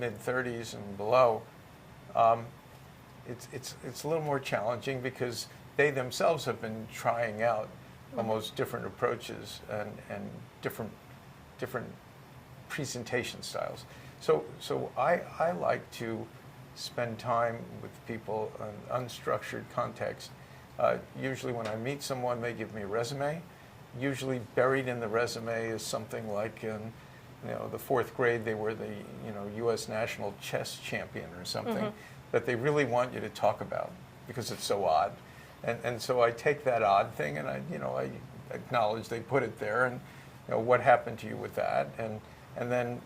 mid-30s and below, it's a little more challenging because they themselves have been trying out almost different approaches and different presentation styles. So I like to spend time with people in unstructured context. Usually when I meet someone, they give me a resume. Usually buried in the resume is something like in the fourth grade they were the U.S. national chess champion or something that they really want you to talk about because it's so odd. And so I take that odd thing and I acknowledge they put it there and what happened to you with that, and then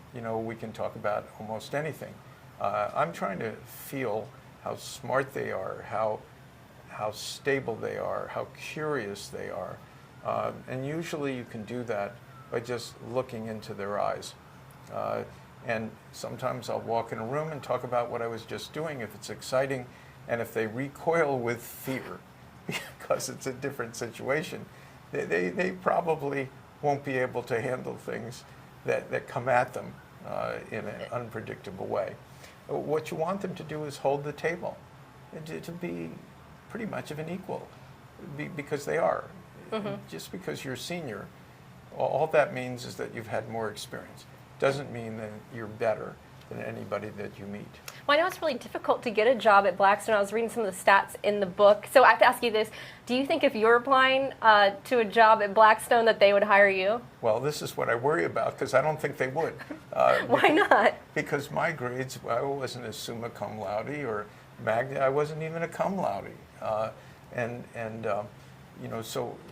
we can talk about almost anything. I'm trying to feel how smart they are, how stable they are, how curious they are, and usually you can do that by just looking into their eyes. And sometimes I'll walk in a room and talk about what I was just doing if it's exciting, and if they recoil with fear because it's a different situation, they probably won't be able to handle things that come at them in an unpredictable way. What you want them to do is hold the table, to be pretty much of an equal, because they are. Just because you're senior, all that means is that you've had more experience. Doesn't mean that you're better than anybody that you meet. Well, I know it's really difficult to get a job at Blackstone. I was reading some of the stats in the book. So I have to ask you this. Do you think if you're applying to a job at Blackstone that they would hire you? Well, this is what I worry about because I don't think they would. Why not? Because my grades, I wasn't a summa cum laude or magna. I wasn't even a cum laude.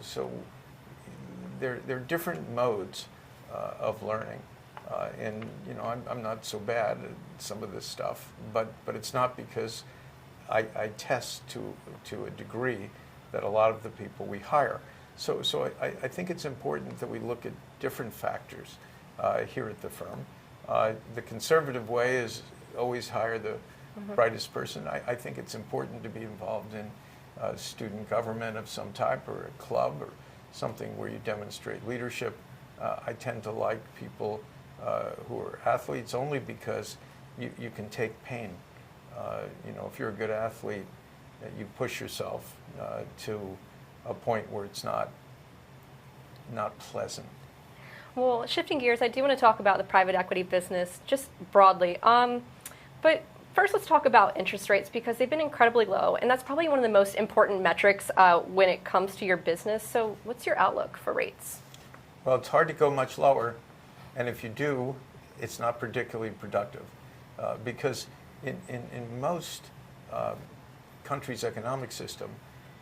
So there are different modes of learning. I'm not so bad at some of this stuff, but it's not because I test to a degree that a lot of the people we hire. So I think it's important that we look at different factors here at the firm. The conservative way is always hire the brightest person. I think it's important to be involved in student government of some type, or a club, or something where you demonstrate leadership. I tend to like people who are athletes only because you can take pain. If you're a good athlete, you push yourself to a point where it's not pleasant. Well, shifting gears, I do want to talk about the private equity business just broadly. But first, let's talk about interest rates, because they've been incredibly low, and that's probably one of the most important metrics when it comes to your business. So what's your outlook for rates? Well, it's hard to go much lower, and if you do, it's not particularly productive, because in most countries' economic system,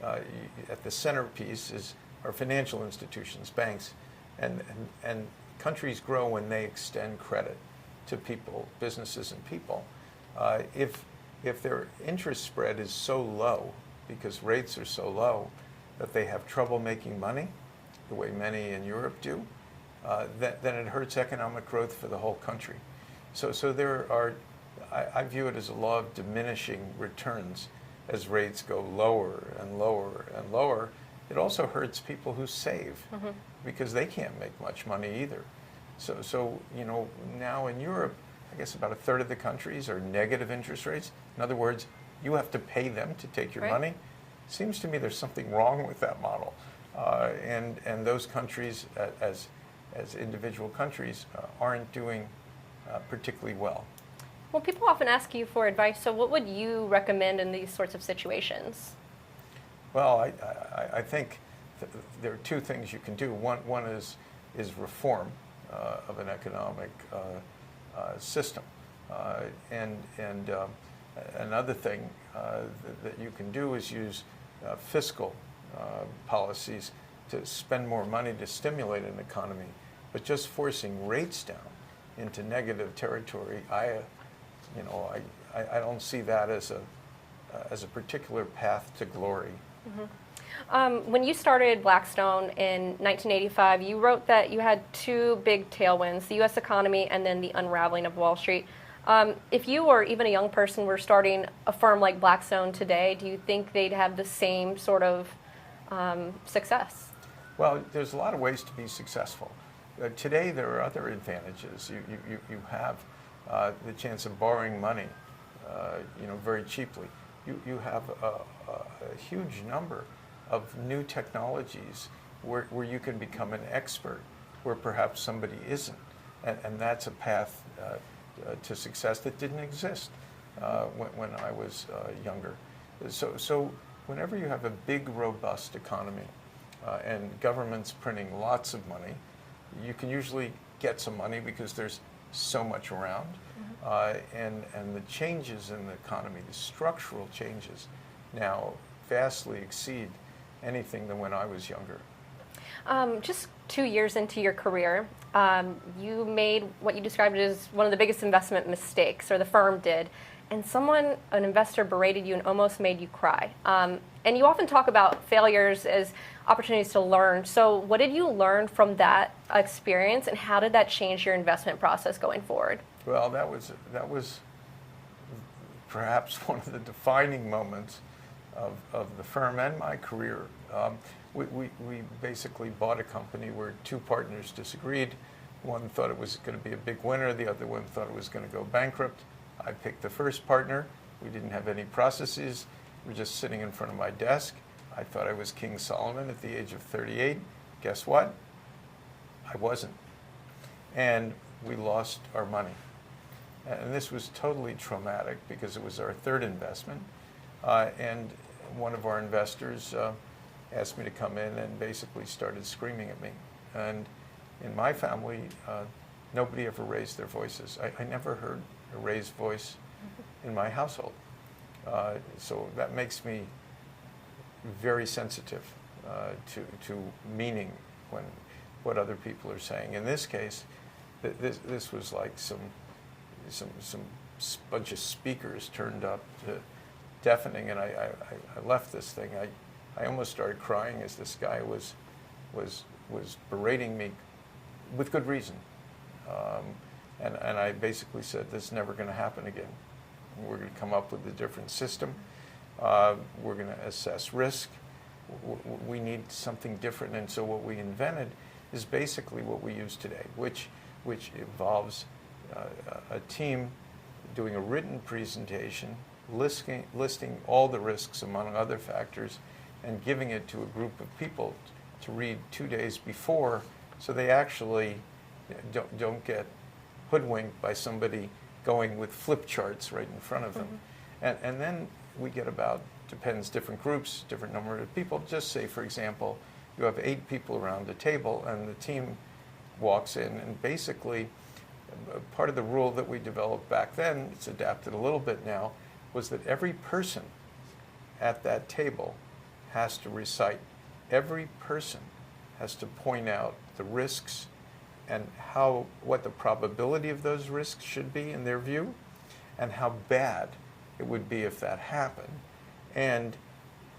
at the centerpiece are financial institutions, banks, and countries grow when they extend credit to people, businesses, and people. If their interest spread is so low, because rates are so low, that they have trouble making money, the way many in Europe do, then it hurts economic growth for the whole country. So I view it as a law of diminishing returns as rates go lower and lower and lower. It also hurts people who save, because they can't make much money either. So now in Europe, I guess about a third of the countries are negative interest rates. In other words, you have to pay them to take your money. Seems to me there's something wrong with that model. And those countries, as individual countries, aren't doing particularly well. Well, people often ask you for advice, so what would you recommend in these sorts of situations? Well, I think there are two things you can do. One is reform of an economic system, and another thing that you can do is use fiscal policies to spend more money to stimulate an economy. But just forcing rates down into negative territory, I don't see that as a particular path to glory. When you started Blackstone in 1985, you wrote that you had two big tailwinds, the U.S. economy and then the unraveling of Wall Street. If you or even a young person were starting a firm like Blackstone today, do you think they'd have the same sort of success? Well, there's a lot of ways to be successful. Today, there are other advantages. You have the chance of borrowing money, very cheaply. You have a huge number of new technologies where you can become an expert where perhaps somebody isn't. And that's a path to success that didn't exist when I was younger. So whenever you have a big, robust economy and governments printing lots of money, you can usually get some money because there's so much around. And the changes in the economy, the structural changes, now vastly exceed anything than when I was younger. Just 2 years into your career, you made what you described as one of the biggest investment mistakes, or the firm did, and an investor berated you and almost made you cry. And you often talk about failures as opportunities to learn. So what did you learn from that experience, and how did that change your investment process going forward? Well, that was perhaps one of the defining moments of the firm and my career. We basically bought a company where two partners disagreed. One thought it was going to be a big winner. The other one thought it was going to go bankrupt. I picked the first partner. We didn't have any processes. We were just sitting in front of my desk. I thought I was King Solomon at the age of 38. Guess what? I wasn't. And we lost our money. And this was totally traumatic because it was our third investment. And one of our investors asked me to come in and basically started screaming at me. And in my family, nobody ever raised their voices. I never heard a raised voice in my household. So that makes me very sensitive to meaning when what other people are saying. In this case, this was like some bunch of speakers turned up deafening, and I left this thing. I almost started crying as this guy was berating me with good reason. And I basically said, this is never going to happen again. We're going to come up with a different system. We're going to assess risk. We need something different. And so what we invented is basically what we use today, which involves a team doing a written presentation, listing all the risks among other factors, and giving it to a group of people to read 2 days before, so they actually don't get hoodwinked by somebody going with flip charts right in front of them. Mm-hmm. And then we get about, depends, different groups, different number of people. Just say, for example, you have 8 people around the table, and the team walks in, and basically part of the rule that we developed back then, it's adapted a little bit now, was that every person at that table has to recite. Every person has to point out the risks and what the probability of those risks should be in their view, and how bad it would be if that happened. And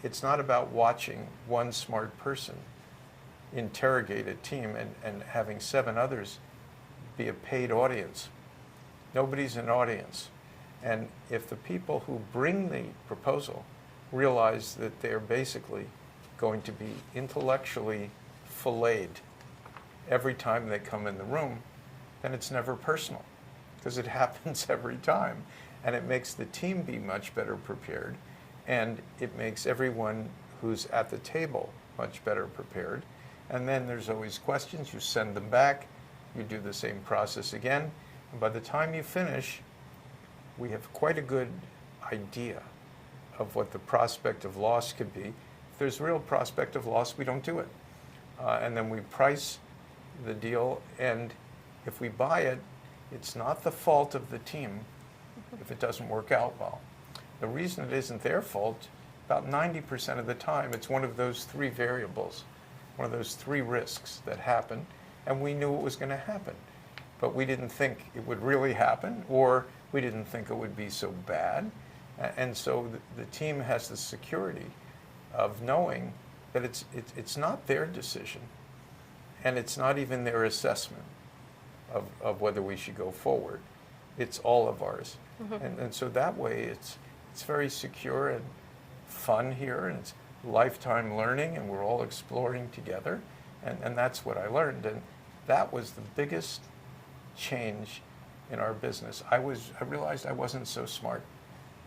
it's not about watching one smart person interrogate a team and having 7 others be a paid audience. Nobody's an audience. And if the people who bring the proposal realize that they're basically going to be intellectually filleted every time they come in the room, then it's never personal, because it happens every time. And it makes the team be much better prepared, and it makes everyone who's at the table much better prepared. And then there's always questions. You send them back. You do the same process again. And by the time you finish, we have quite a good idea of what the prospect of loss could be. If there's real prospect of loss, we don't do it. And then we price the deal. And if we buy it, it's not the fault of the team if it doesn't work out well. The reason it isn't their fault, about 90% of the time, it's one of those 3 variables, one of those 3 risks that happen, and we knew it was going to happen. But we didn't think it would really happen, or we didn't think it would be so bad. And so the team has the security of knowing that it's not their decision, and it's not even their assessment of whether we should go forward. It's all of ours. Mm-hmm. And so that way it's very secure and fun here, and it's lifetime learning, and we're all exploring together. And that's what I learned. And that was the biggest change in our business. I realized I wasn't so smart.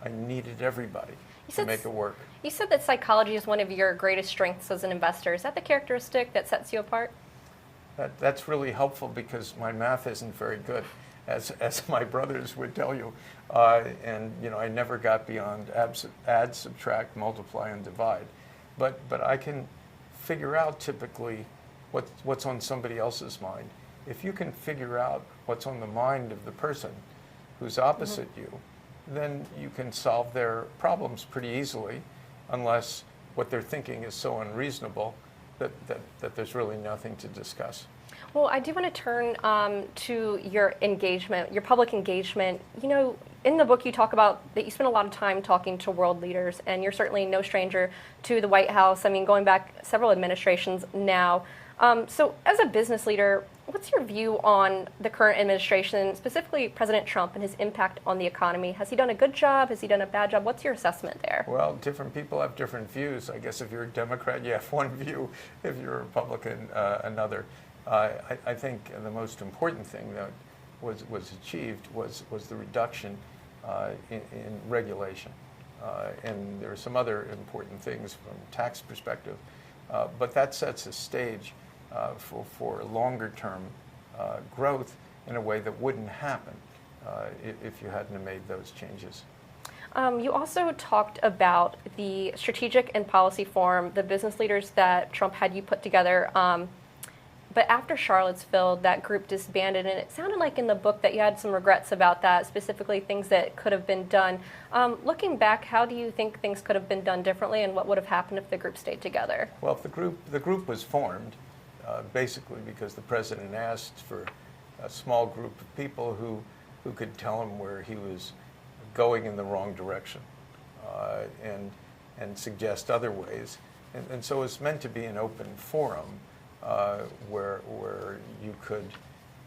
I needed everybody to make it work. You said that psychology is one of your greatest strengths as an investor. Is that the characteristic that sets you apart? That's really helpful, because my math isn't very good, as my brothers would tell you. And I never got beyond add, subtract, multiply, and divide. But I can figure out typically what's on somebody else's mind. If you can figure out what's on the mind of the person who's opposite mm-hmm. you, then you can solve their problems pretty easily, unless what they're thinking is so unreasonable that there's really nothing to discuss. Well, I do want to turn to your engagement, your public engagement. In the book you talk about that you spend a lot of time talking to world leaders, and you're certainly no stranger to the White House. I mean, going back several administrations now. So as a business leader, what's your view on the current administration, specifically President Trump, and his impact on the economy? Has he done a good job? Has he done a bad job? What's your assessment there? Well, different people have different views. I guess if you're a Democrat, you have one view. If you're a Republican, another. I think the most important thing that was achieved was the reduction in regulation. And there are some other important things from a tax perspective. But that sets a stage for longer-term growth in a way that wouldn't happen if you hadn't made those changes. You also talked about the strategic and policy forum, the business leaders that Trump had you put together. But after Charlottesville, that group disbanded, and it sounded like in the book that you had some regrets about that, specifically things that could have been done. Looking back, how do you think things could have been done differently, and what would have happened if the group stayed together? Well, if the group was formed basically because the president asked for a small group of people who could tell him where he was going in the wrong direction. and suggest other ways. And so it's meant to be an open forum where you could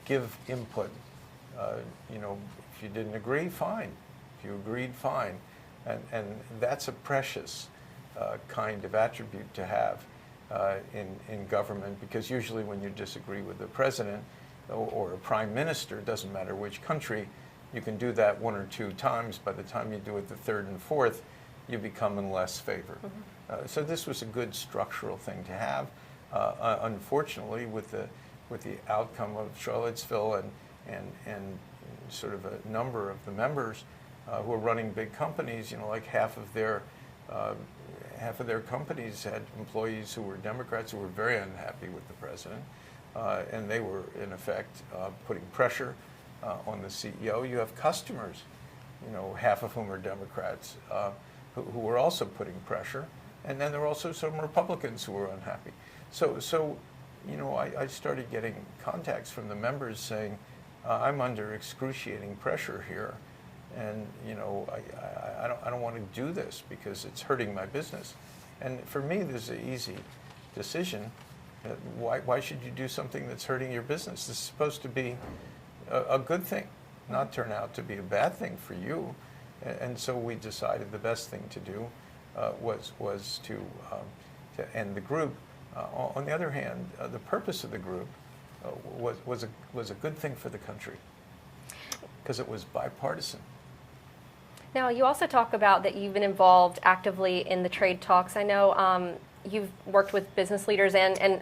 give input. If you didn't agree, fine. If you agreed, fine. And that's a precious kind of attribute to have in government, because usually when you disagree with the president or a prime minister, it doesn't matter which country, you can do that one or two times. By the time you do it the third and fourth, you become in less favor. So this was a good structural thing to have. Unfortunately, with the outcome of Charlottesville and sort of a number of the members who are running big companies, like half of their companies had employees who were Democrats who were very unhappy with the president, and they were in effect putting pressure on the CEO. You have customers, half of whom are Democrats, who were also putting pressure, and then there were also some Republicans who were unhappy. So I started getting contacts from the members saying, I'm under excruciating pressure here, and I don't want to do this because it's hurting my business. And for me, there's an easy decision. Why should you do something that's hurting your business? This is supposed to be a good thing, not turn out to be a bad thing for you. And so we decided the best thing to do was to end the group. On the other hand, the purpose of the group was a good thing for the country because it was bipartisan. Now, you also talk about that you've been involved actively in the trade talks. I know you've worked with business leaders and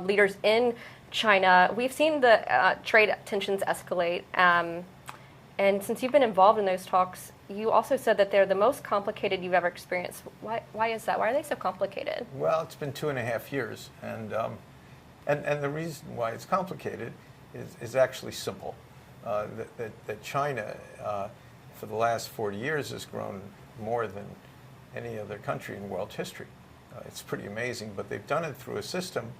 leaders in China. We've seen the trade tensions escalate. And since you've been involved in those talks, you also said that they're the most complicated you've ever experienced. Why is that? Why are they so complicated? Well, it's been 2.5 years, and the reason why it's complicated is actually simple. That China, for the last 40 years, has grown more than any other country in world history. It's pretty amazing, but they've done it through a system,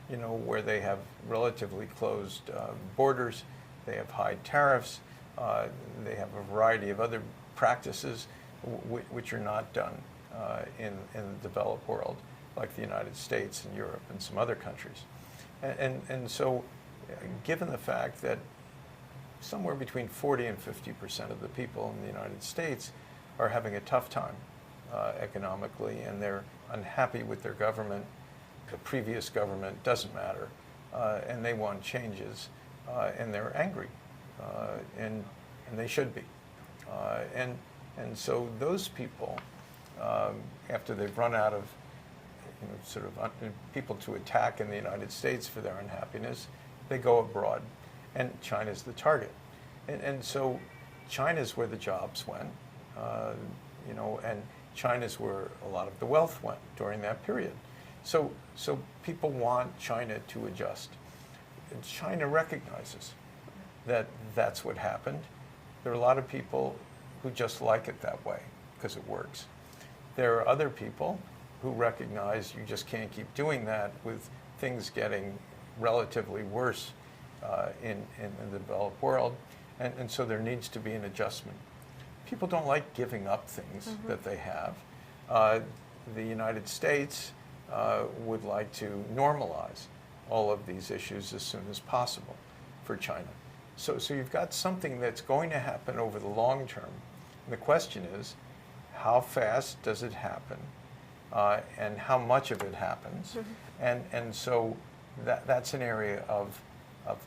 where they have relatively closed borders, they have high tariffs, they have a variety of other practices which are not done in the developed world, like the United States and Europe and some other countries. And so, given the fact that somewhere between 40 and 50% of the people in the United States are having a tough time economically, and they're unhappy with their government, the previous government, doesn't matter, and they want changes, and they're angry, and they should be. And so those people, after they've run out of people to attack in the United States for their unhappiness, they go abroad, and China's the target. And so China's where the jobs went, and China's where a lot of the wealth went during that period. So people want China to adjust. And China recognizes that that's what happened. There are a lot of people who just like it that way because it works. There are other people who recognize you just can't keep doing that with things getting relatively worse in the developed world, and so there needs to be an adjustment. People don't like giving up things that they have. The United States would like to normalize all of these issues as soon as possible for China. So you've got something that's going to happen over the long term. And the question is, how fast does it happen, and how much of it happens? And so that's an area of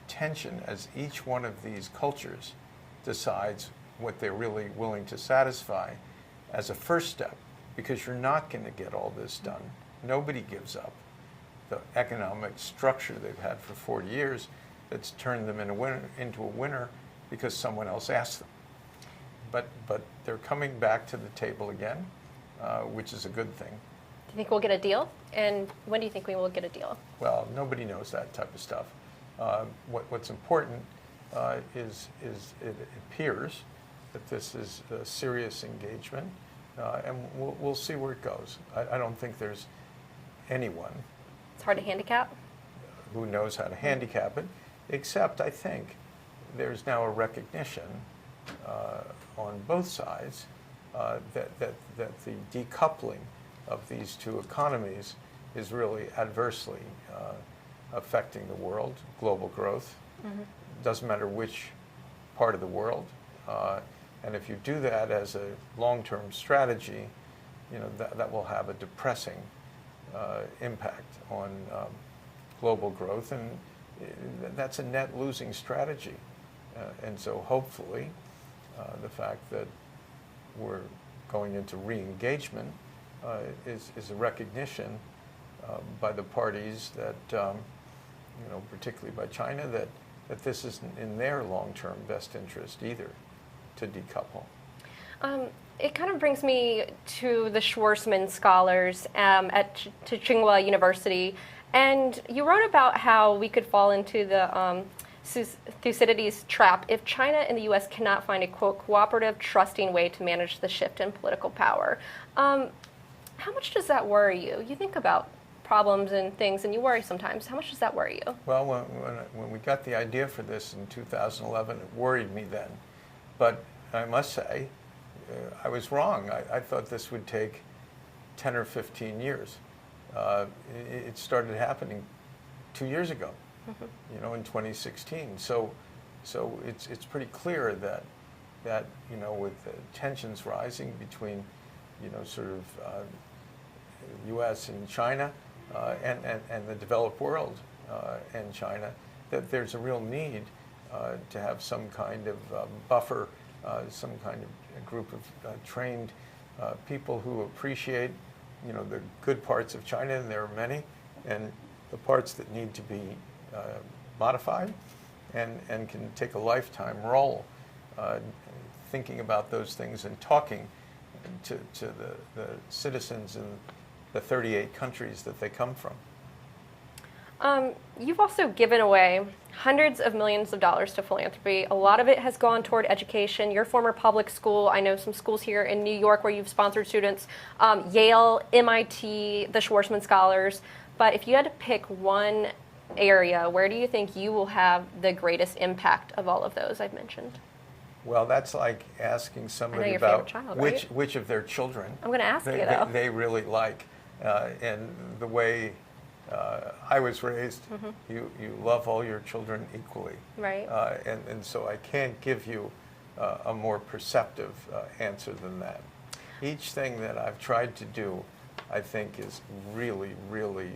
tension as each one of these cultures decides what they're really willing to satisfy as a first step, because you're not going to get all this done. Nobody gives up the economic structure they've had for 40 years that's turned them into a winner because someone else asked them. But they're coming back to the table again, which is a good thing. Do you think we'll get a deal? And when do you think we will get a deal? Well, nobody knows that type of stuff. What's important is it appears that this is a serious engagement, and we'll see where it goes. I don't think there's anyone. It's hard to handicap. Who knows how to handicap it, except I think there's now a recognition on both sides that the decoupling of these two economies is really adversely affecting the world, global growth. Doesn't matter which part of the world. And if you do that as a long-term strategy, that will have a depressing impact on global growth, and that's a net losing strategy. And so hopefully the fact that we're going into re-engagement is a recognition by the parties that, particularly by China, that this isn't in their long-term best interest either to decouple. It kind of brings me to the Schwarzman scholars at Tsinghua University, and you wrote about how we could fall into the Thucydides trap if China and the U.S. cannot find a, quote, cooperative, trusting way to manage the shift in political power. How much does that worry you? You think about problems and things, and you worry sometimes. How much does that worry you? Well, when we got the idea for this in 2011, it worried me then. But I must say, I was wrong. I thought this would take 10 or 15 years. It started happening 2 years ago, in 2016. So it's pretty clear that with the tensions rising between, sort of U.S. and China and the developed world and China, that there's a real need to have some kind of buffer, some kind of group of trained people who appreciate, the good parts of China, and there are many, and the parts that need to be modified, and can take a lifetime role thinking about those things and talking to the citizens in the 38 countries that they come from. You've also given away hundreds of millions of dollars to philanthropy. A lot of it has gone toward education. Your former public school, I know some schools here in New York where you've sponsored students, Yale, MIT, the Schwarzman Scholars. But if you had to pick one area, where do you think you will have the greatest impact of all of those I've mentioned? Well, that's like asking somebody your about favorite child, which of their children I'm going to ask you, though. they really like. And the way I was raised, you love all your children equally. Right. And so I can't give you a more perceptive answer than that. Each thing that I've tried to do, I think, is really, really,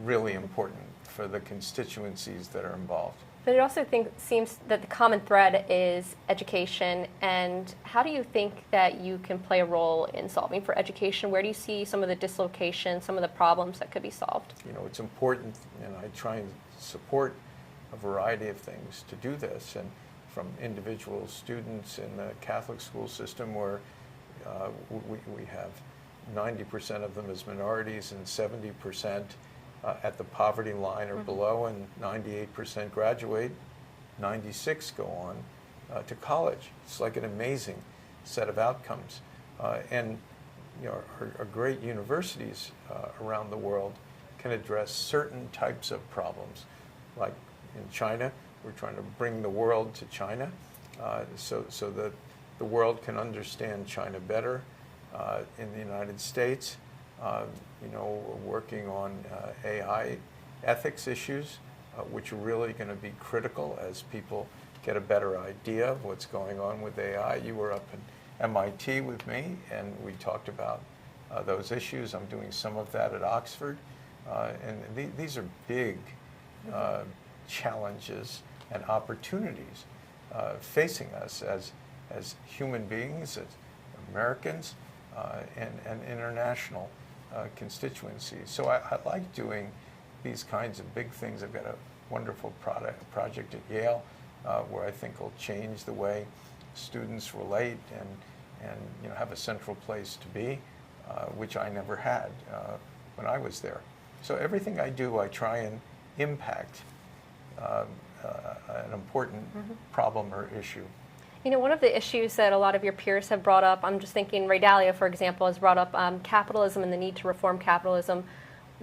really important for the constituencies that are involved. But it also seems that the common thread is education. And how do you think that you can play a role in solving for education? Where do you see some of the dislocation, some of the problems that could be solved? It's important, and I try and support a variety of things to do this. And from individual students in the Catholic school system, where we have 90% of them as minorities and 70% at the poverty line or below, and 98% graduate, 96 go on to college. It's like an amazing set of outcomes. And our great universities around the world can address certain types of problems. Like in China, we're trying to bring the world to China so that the world can understand China better. In the United States, we're working on AI ethics issues, which are really going to be critical as people get a better idea of what's going on with AI. You were up in MIT with me, and we talked about those issues. I'm doing some of that at Oxford. And these are big challenges and opportunities facing us as human beings, as Americans, and international constituencies. So I like doing these kinds of big things. I've got a wonderful project at Yale where I think will change the way students relate and have a central place to be, which I never had when I was there. So everything I do, I try and impact an important problem or issue. One of the issues that a lot of your peers have brought up, I'm just thinking Ray Dalio, for example, has brought up capitalism and the need to reform capitalism.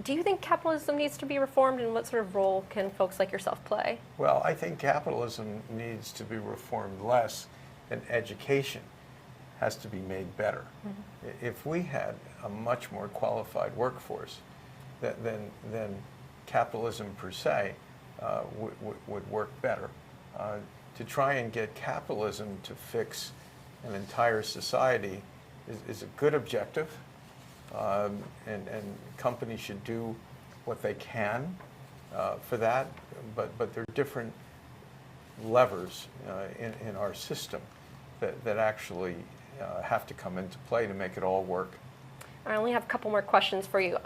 Do you think capitalism needs to be reformed, and what sort of role can folks like yourself play? Well, I think capitalism needs to be reformed less than education has to be made better. If we had a much more qualified workforce, then capitalism per se would work better. To try and get capitalism to fix an entire society is a good objective, and companies should do what they can for that, but there are different levers in our system that actually have to come into play to make it all work. I only have a couple more questions for you.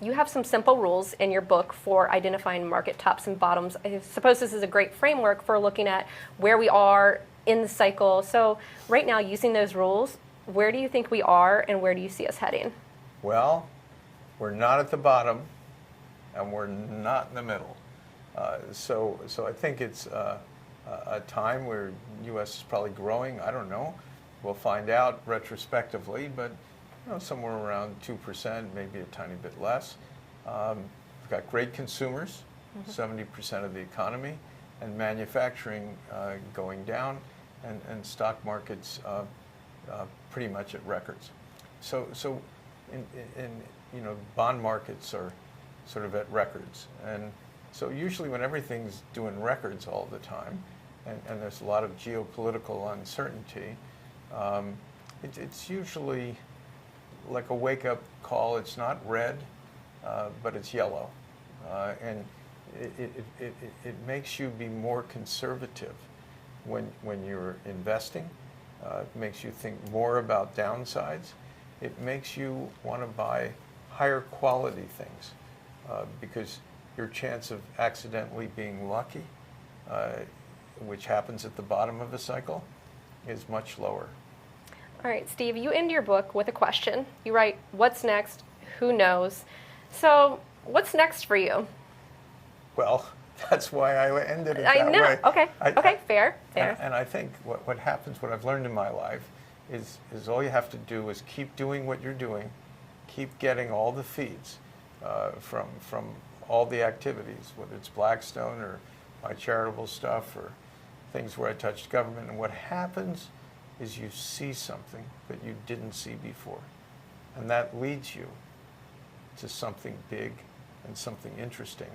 You have some simple rules in your book for identifying market tops and bottoms. I suppose this is a great framework for looking at where we are in the cycle. So right now, using those rules, where do you think we are and where do you see us heading? Well, we're not at the bottom and we're not in the middle. So I think it's a time where U.S. is probably growing. I don't know. We'll find out retrospectively, but somewhere around 2%, maybe a tiny bit less. We've got great consumers, 70% of the economy, and manufacturing going down, and stock markets pretty much at records. So bond markets are sort of at records, and so usually when everything's doing records all the time, and there's a lot of geopolitical uncertainty, it's usually like a wake-up call. It's not red, but it's yellow, and it makes you be more conservative when you're investing. It makes you think more about downsides. It makes you want to buy higher quality things, because your chance of accidentally being lucky, which happens at the bottom of a cycle, is much lower. All right, Steve, you end your book with a question. You write, what's next? Who knows? So what's next for you? Well, that's why I ended it that I know. way. Okay, fair. And I think what happens, what I've learned in my life, is all you have to do is keep doing what you're doing, keep getting all the feeds from all the activities, whether it's Blackstone or my charitable stuff or things where I touched government. And what happens is you see something that you didn't see before. And that leads you to something big and something interesting.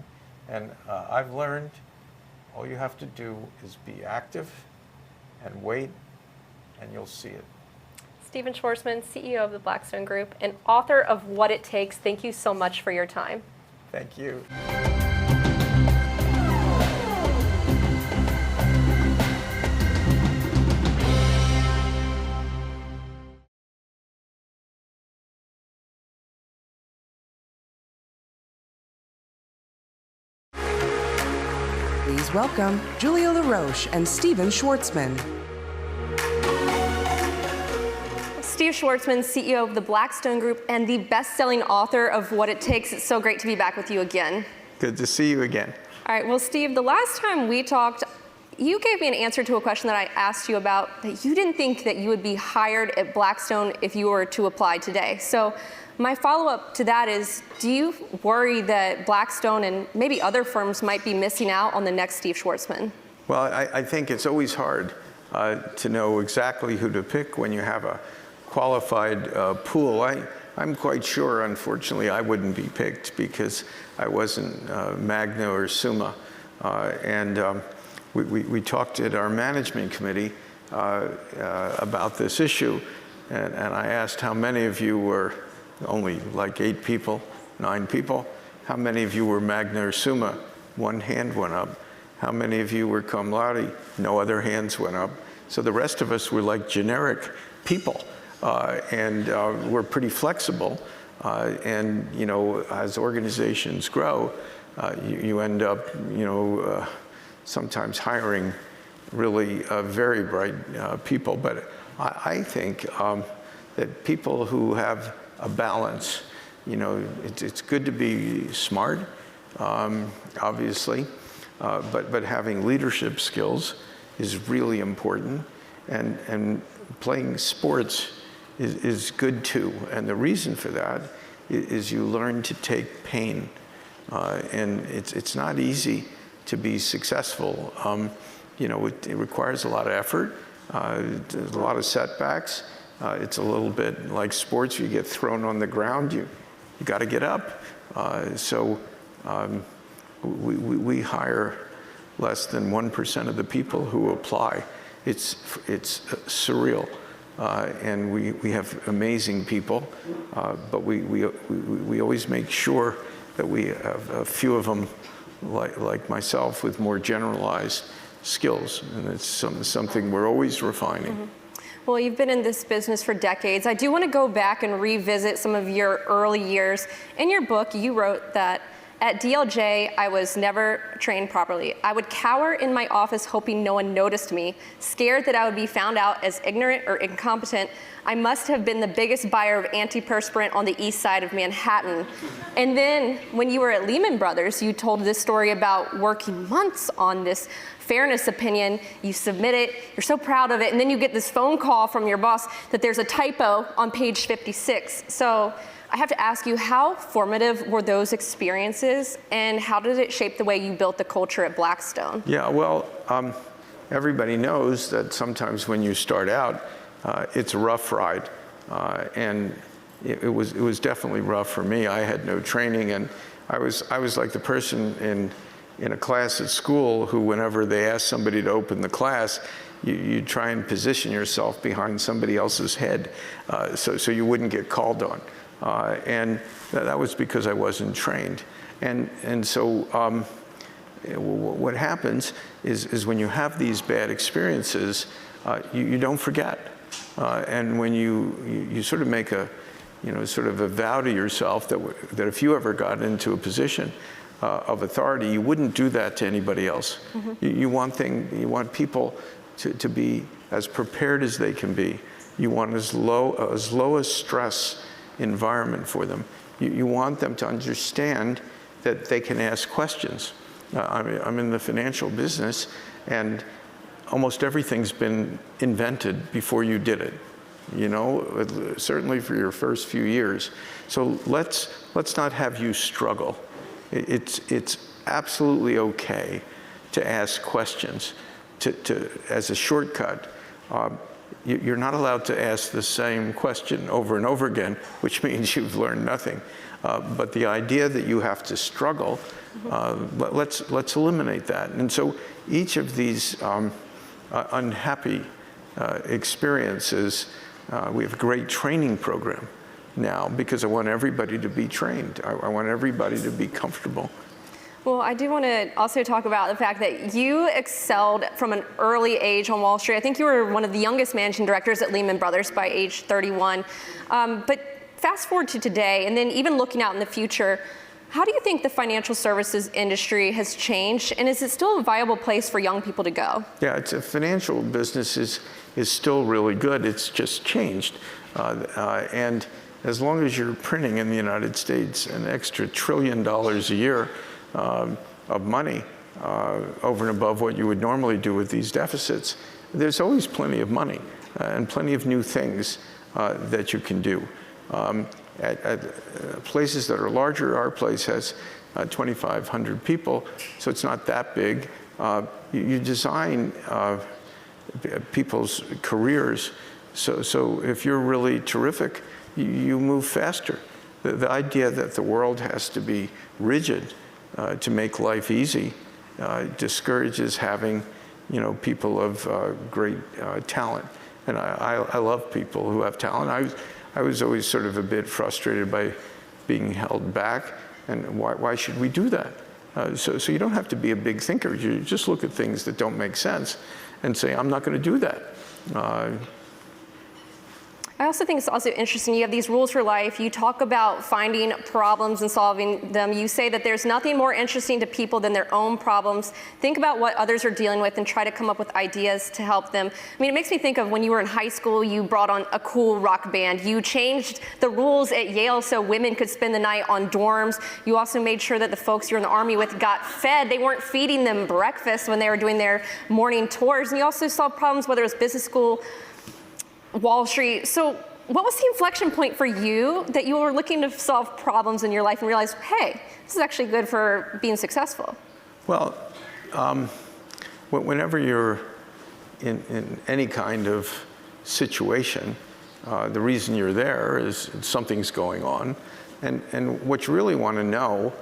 And I've learned all you have to do is be active and wait, and you'll see it. Stephen Schwarzman, CEO of the Blackstone Group and author of What It Takes. Thank you so much for your time. Thank you. Please welcome Julia LaRoche and Stephen Schwarzman. Steve Schwarzman, CEO of the Blackstone Group and the best-selling author of What It Takes. It's so great to be back with you again. Good to see you again. All right, well, Steve, the last time we talked, you gave me an answer to a question that I asked you about, that you didn't think that you would be hired at Blackstone if you were to apply today. So my follow-up to that is, do you worry that Blackstone and maybe other firms might be missing out on the next Steve Schwarzman? Well, I think it's always hard to know exactly who to pick when you have a qualified pool. I'm quite sure, unfortunately, I wouldn't be picked because I wasn't magna or summa. And we talked at our management committee about this issue, and I asked how many of you were, only like 8 people, 9 people, how many of you were magna or summa? One hand went up. How many of you were cum laude? No other hands went up. So the rest of us were like generic people. And we're pretty flexible. And, as organizations grow, you end up, sometimes hiring really very bright people. But I think that people who have a balance, it's good to be smart, obviously, but having leadership skills is really important. And playing sports is good too, and the reason for that is you learn to take pain, and it's not easy to be successful. It requires a lot of effort, a lot of setbacks, It's a little bit like sports. You get thrown on the ground, you got to get up. We hire less than 1% of the people who apply. It's surreal. And we have amazing people, but we always make sure that we have a few of them, like myself, with more generalized skills, and it's something we're always refining. Mm-hmm. Well, you've been in this business for decades. I do want to go back and revisit some of your early years. In your book, you wrote that at DLJ, I was never trained properly. I would cower in my office hoping no one noticed me, scared that I would be found out as ignorant or incompetent. I must have been the biggest buyer of antiperspirant on the east side of Manhattan. And then when you were at Lehman Brothers, you told this story about working months on this fairness opinion. You submit it, you're so proud of it, and then you get this phone call from your boss that there's a typo on page 56. So I have to ask you, how formative were those experiences, and how did it shape the way you built the culture at Blackstone? Yeah, well, everybody knows that sometimes when you start out, it's a rough ride, and it was definitely rough for me. I had no training, and I was like the person in a class at school who, whenever they asked somebody to open the class, you try and position yourself behind somebody else's head, so you wouldn't get called on. And that was because I wasn't trained. And so what happens is when you have these bad experiences, you don't forget. And when you sort of make sort of a vow to yourself that if you ever got into a position of authority, you wouldn't do that to anybody else. Mm-hmm. You want people to be as prepared as they can be. You want as low a stress environment for them. You want them to understand that they can ask questions. I'm in the financial business, and almost everything's been invented before you did it. Certainly for your first few years. So let's not have you struggle. It's absolutely okay to ask questions. As a shortcut, you're not allowed to ask the same question over and over again, which means you've learned nothing. But the idea that you have to struggle, let's eliminate that. And so each of these unhappy experiences, we have a great training program now because I want everybody to be trained. I want everybody to be comfortable. Well, I do want to also talk about the fact that you excelled from an early age on Wall Street. I think you were one of the youngest managing directors at Lehman Brothers by age 31. But fast forward to today, and then even looking out in the future, how do you think the financial services industry has changed, and is it still a viable place for young people to go? Yeah, it's a financial business is still really good. It's just changed. And as long as you're printing in the United States an extra $1 trillion a year of money over and above what you would normally do with these deficits, there's always plenty of money and plenty of new things that you can do. At places that are larger, our place has 2,500 people, so it's not that big. You design people's careers so if you're really terrific, you move faster. The idea that the world has to be rigid to make life easy discourages having, people of great talent. And I love people who have talent. I was always sort of a bit frustrated by being held back, and why should we do that? So you don't have to be a big thinker. You just look at things that don't make sense and say, I'm not going to do that. I also think it's also interesting, you have these rules for life. You talk about finding problems and solving them. You say that there's nothing more interesting to people than their own problems. Think about what others are dealing with and try to come up with ideas to help them. I mean, it makes me think of when you were in high school, you brought on a cool rock band. You changed the rules at Yale so women could spend the night on dorms. You also made sure that the folks you're in the Army with got fed. They weren't feeding them breakfast when they were doing their morning tours. And you also solved problems, whether it was business school, Wall Street. So what was the inflection point for you that you were looking to solve problems in your life and realized, hey, this is actually good for being successful? Well, whenever you're in any kind of situation, The reason you're there is something's going on. And what you really want to know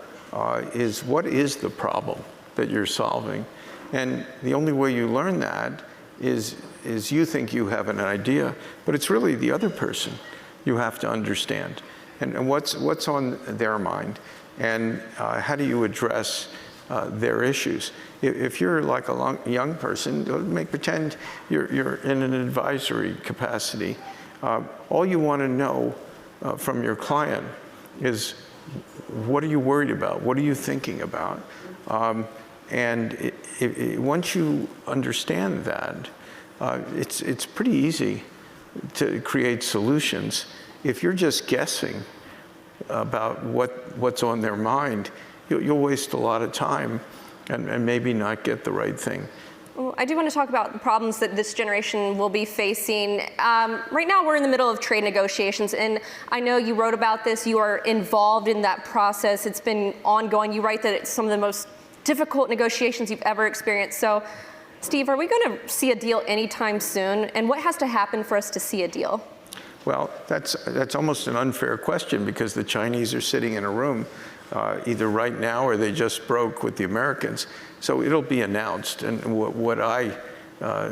is what is the problem that you're solving. And the only way you learn that is you think you have an idea, but it's really the other person you have to understand. And what's on their mind, and how do you address their issues? If you're like a young person, pretend you're in an advisory capacity. All you want to know from your client is, what are you worried about? What are you thinking about? And once you understand that, it's pretty easy to create solutions. If you're just guessing about what's on their mind, you'll waste a lot of time and maybe not get the right thing. Well, I do want to talk about the problems that this generation will be facing. Right now, we're in the middle of trade negotiations, and I know you wrote about this. You are involved in that process. It's been ongoing. You write that it's some of the most difficult negotiations you've ever experienced. So, Steve, are we going to see a deal anytime soon? And what has to happen for us to see a deal? Well, that's almost an unfair question, because the Chinese are sitting in a room either right now or they just broke with the Americans. So it'll be announced. And what I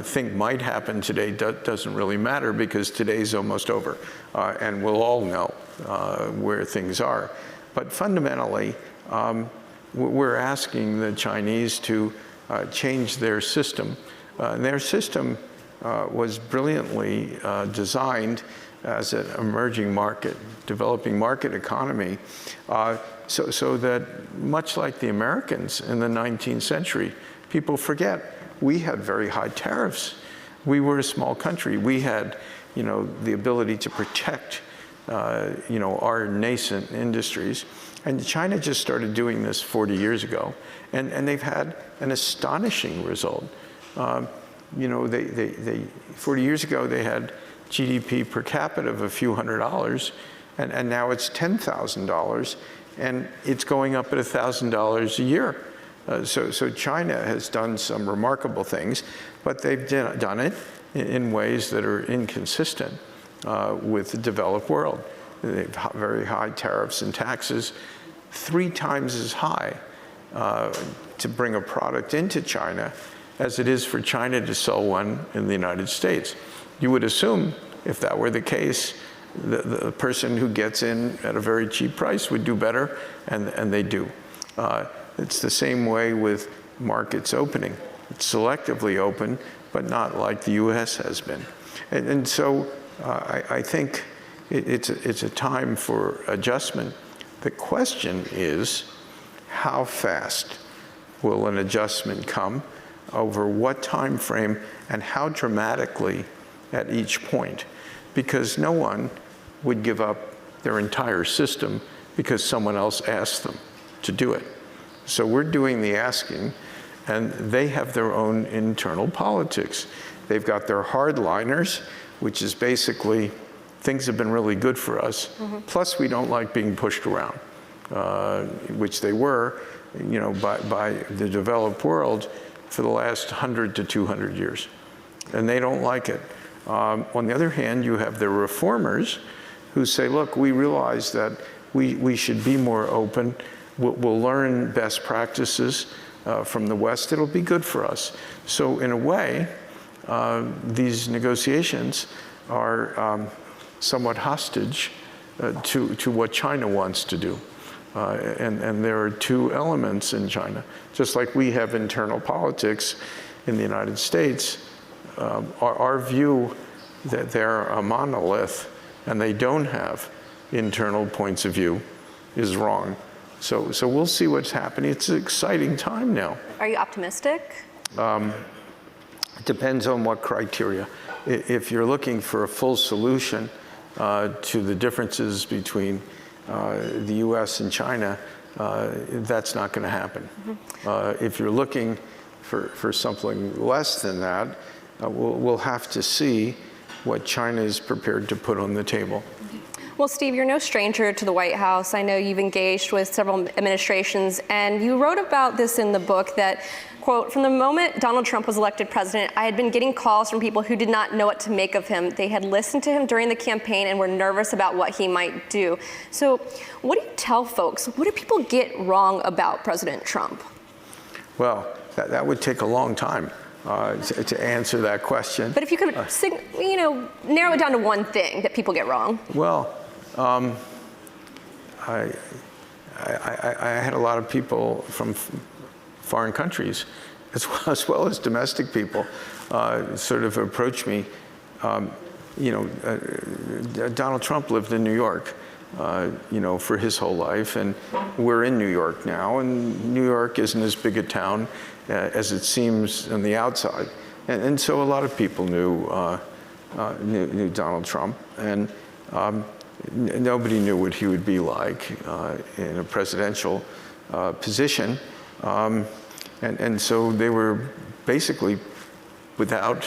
think might happen today doesn't really matter, because today's almost over. And we'll all know where things are. But fundamentally, we're asking the Chinese to change their system. And their system was brilliantly designed as an emerging market, developing market economy, so that much like the Americans in the 19th century, people forget we had very high tariffs. We were a small country. We had, the ability to protect, our nascent industries. And China just started doing this 40 years ago, and they've had an astonishing result. 40 years ago, they had GDP per capita of a few $100s, and now it's $10,000, and it's going up at $1,000 a year. So China has done some remarkable things, but they've done it in ways that are inconsistent with the developed world. They have very high tariffs and taxes, 3 times as high to bring a product into China as it is for China to sell one in the United States. You would assume, if that were the case, the person who gets in at a very cheap price would do better, and they do. It's the same way with markets opening. It's selectively open, but not like the U.S. has been. And so I think it's a time for adjustment. The question is, how fast will an adjustment come, over what time frame, and how dramatically at each point? Because no one would give up their entire system because someone else asked them to do it. So we're doing the asking, and they have their own internal politics. They've got their hardliners, which is basically, things have been really good for us. Mm-hmm. Plus, we don't like being pushed around, which they were, by the developed world for the last 100 to 200 years. And they don't like it. On the other hand, you have the reformers who say, look, we realize that we should be more open. We'll learn best practices from the West. It'll be good for us. So in a way, these negotiations are somewhat hostage to what China wants to do. And there are 2 elements in China. Just like we have internal politics in the United States, our view that they're a monolith and they don't have internal points of view is wrong. So we'll see what's happening. It's an exciting time now. Are you optimistic? It depends on what criteria. If you're looking for a full solution to the differences between the U.S. and China, that's not going to happen. Mm-hmm. If you're looking for something less than that, we'll have to see what China is prepared to put on the table. Well, Steve, you're no stranger to the White House. I know you've engaged with several administrations, and you wrote about this in the book that, quote, "From the moment Donald Trump was elected president, I had been getting calls from people who did not know what to make of him. They had listened to him during the campaign and were nervous about what he might do." So what do you tell folks? What do people get wrong about President Trump? Well, that would take a long time to answer that question. But if you could, narrow it down to one thing that people get wrong. Well, I had a lot of people from foreign countries, as well as domestic people, sort of approach me. Donald Trump lived in New York, for his whole life, and we're in New York now, and New York isn't as big a town as it seems on the outside, and so a lot of people knew Donald Trump, and nobody knew what he would be like in a presidential position, and so they were basically without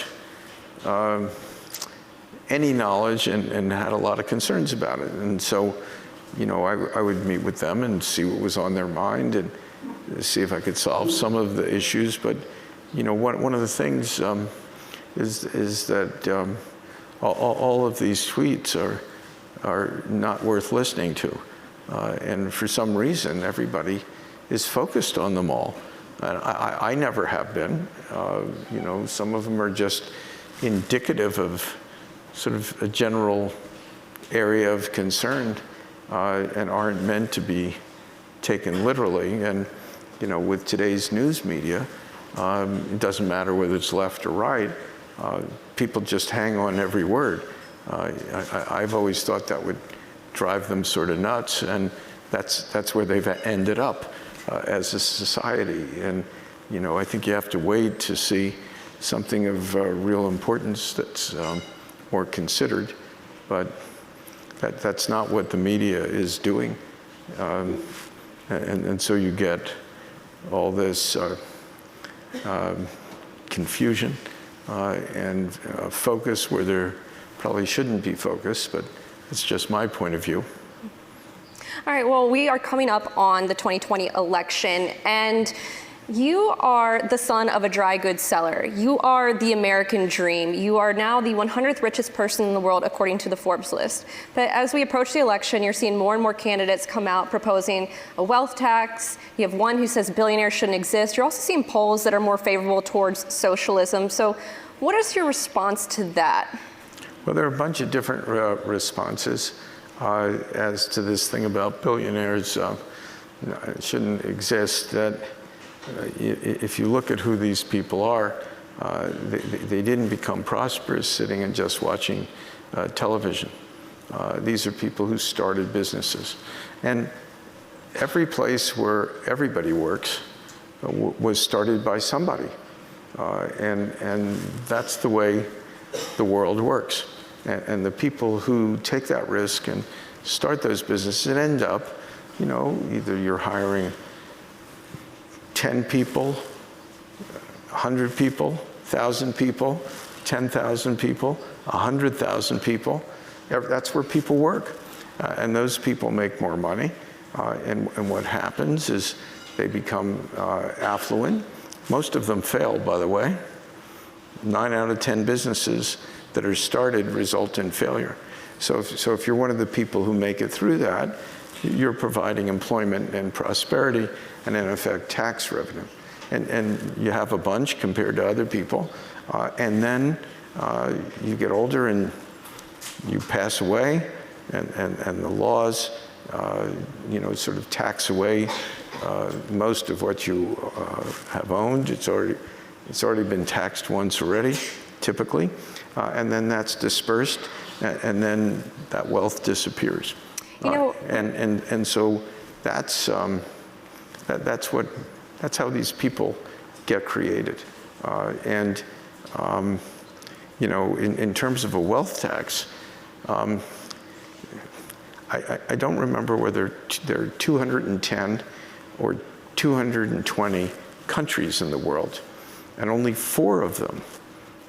any knowledge and had a lot of concerns about it. And so, I would meet with them and see what was on their mind and see if I could solve some of the issues. But, one of the things is that all of these tweets are not worth listening to. And for some reason, everybody is focused on them all. And I never have been. Some of them are just indicative of sort of a general area of concern and aren't meant to be taken literally. And, with today's news media, it doesn't matter whether it's left or right, people just hang on every word. I've always thought that would drive them sort of nuts, and that's where they've ended up as a society. And, I think you have to wait to see something of real importance that's more considered, but that's not what the media is doing. And so you get all this confusion and focus where there probably shouldn't be focus, but it's just my point of view. All right, well, we are coming up on the 2020 election, and you are the son of a dry goods seller. You are the American dream. You are now the 100th richest person in the world, according to the Forbes list. But as we approach the election, you're seeing more and more candidates come out proposing a wealth tax. You have one who says billionaires shouldn't exist. You're also seeing polls that are more favorable towards socialism. So what is your response to that? Well, there are a bunch of different responses as to this thing about billionaires shouldn't exist. That if you look at who these people are, they didn't become prosperous sitting and just watching television. These are people who started businesses. And every place where everybody works was started by somebody. And that's the way the world works. And the people who take that risk and start those businesses and end up, either you're hiring 10 people, 100 people, 1,000 people, 10,000 people, 100,000 people. That's where people work. And those people make more money. And what happens is they become affluent. Most of them fail, by the way. 9 out of 10 businesses that are started result in failure. So if you're one of the people who make it through that, you're providing employment and prosperity and, in effect, tax revenue. And you have a bunch compared to other people. And then you get older and you pass away, and the laws, sort of tax away most of what you have owned. It's already been taxed once already, typically. And then that's dispersed, and then that wealth disappears. And so that's how these people get created. In terms of a wealth tax, I don't remember whether there are 210 or 220 countries in the world, and only 4 of them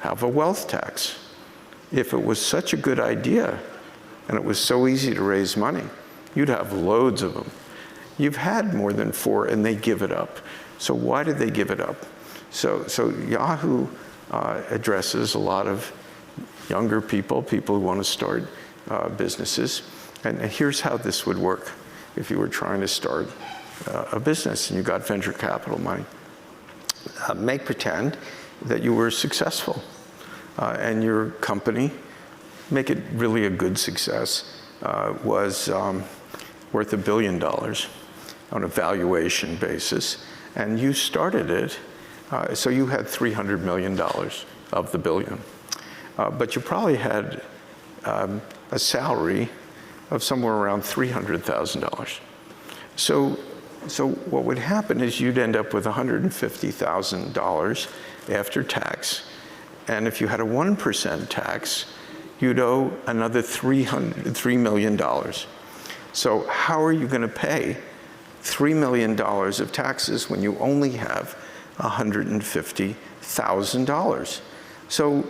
have a wealth tax. If it was such a good idea and it was so easy to raise money, you'd have loads of them. You've had more than 4 and they give it up. So why did they give it up? So Yahoo addresses a lot of younger people who want to start businesses. And here's how this would work if you were trying to start a business and you got venture capital money. Make pretend that you were successful and your company, make it really a good success, was worth $1 billion on a valuation basis. And you started it, so you had $300 million of the billion. But you probably had a salary of somewhere around $300,000. So what would happen is you'd end up with $150,000 after tax. And if you had a 1% tax, you'd owe another $3 million. So how are you going to pay $3 million of taxes when you only have $150,000? So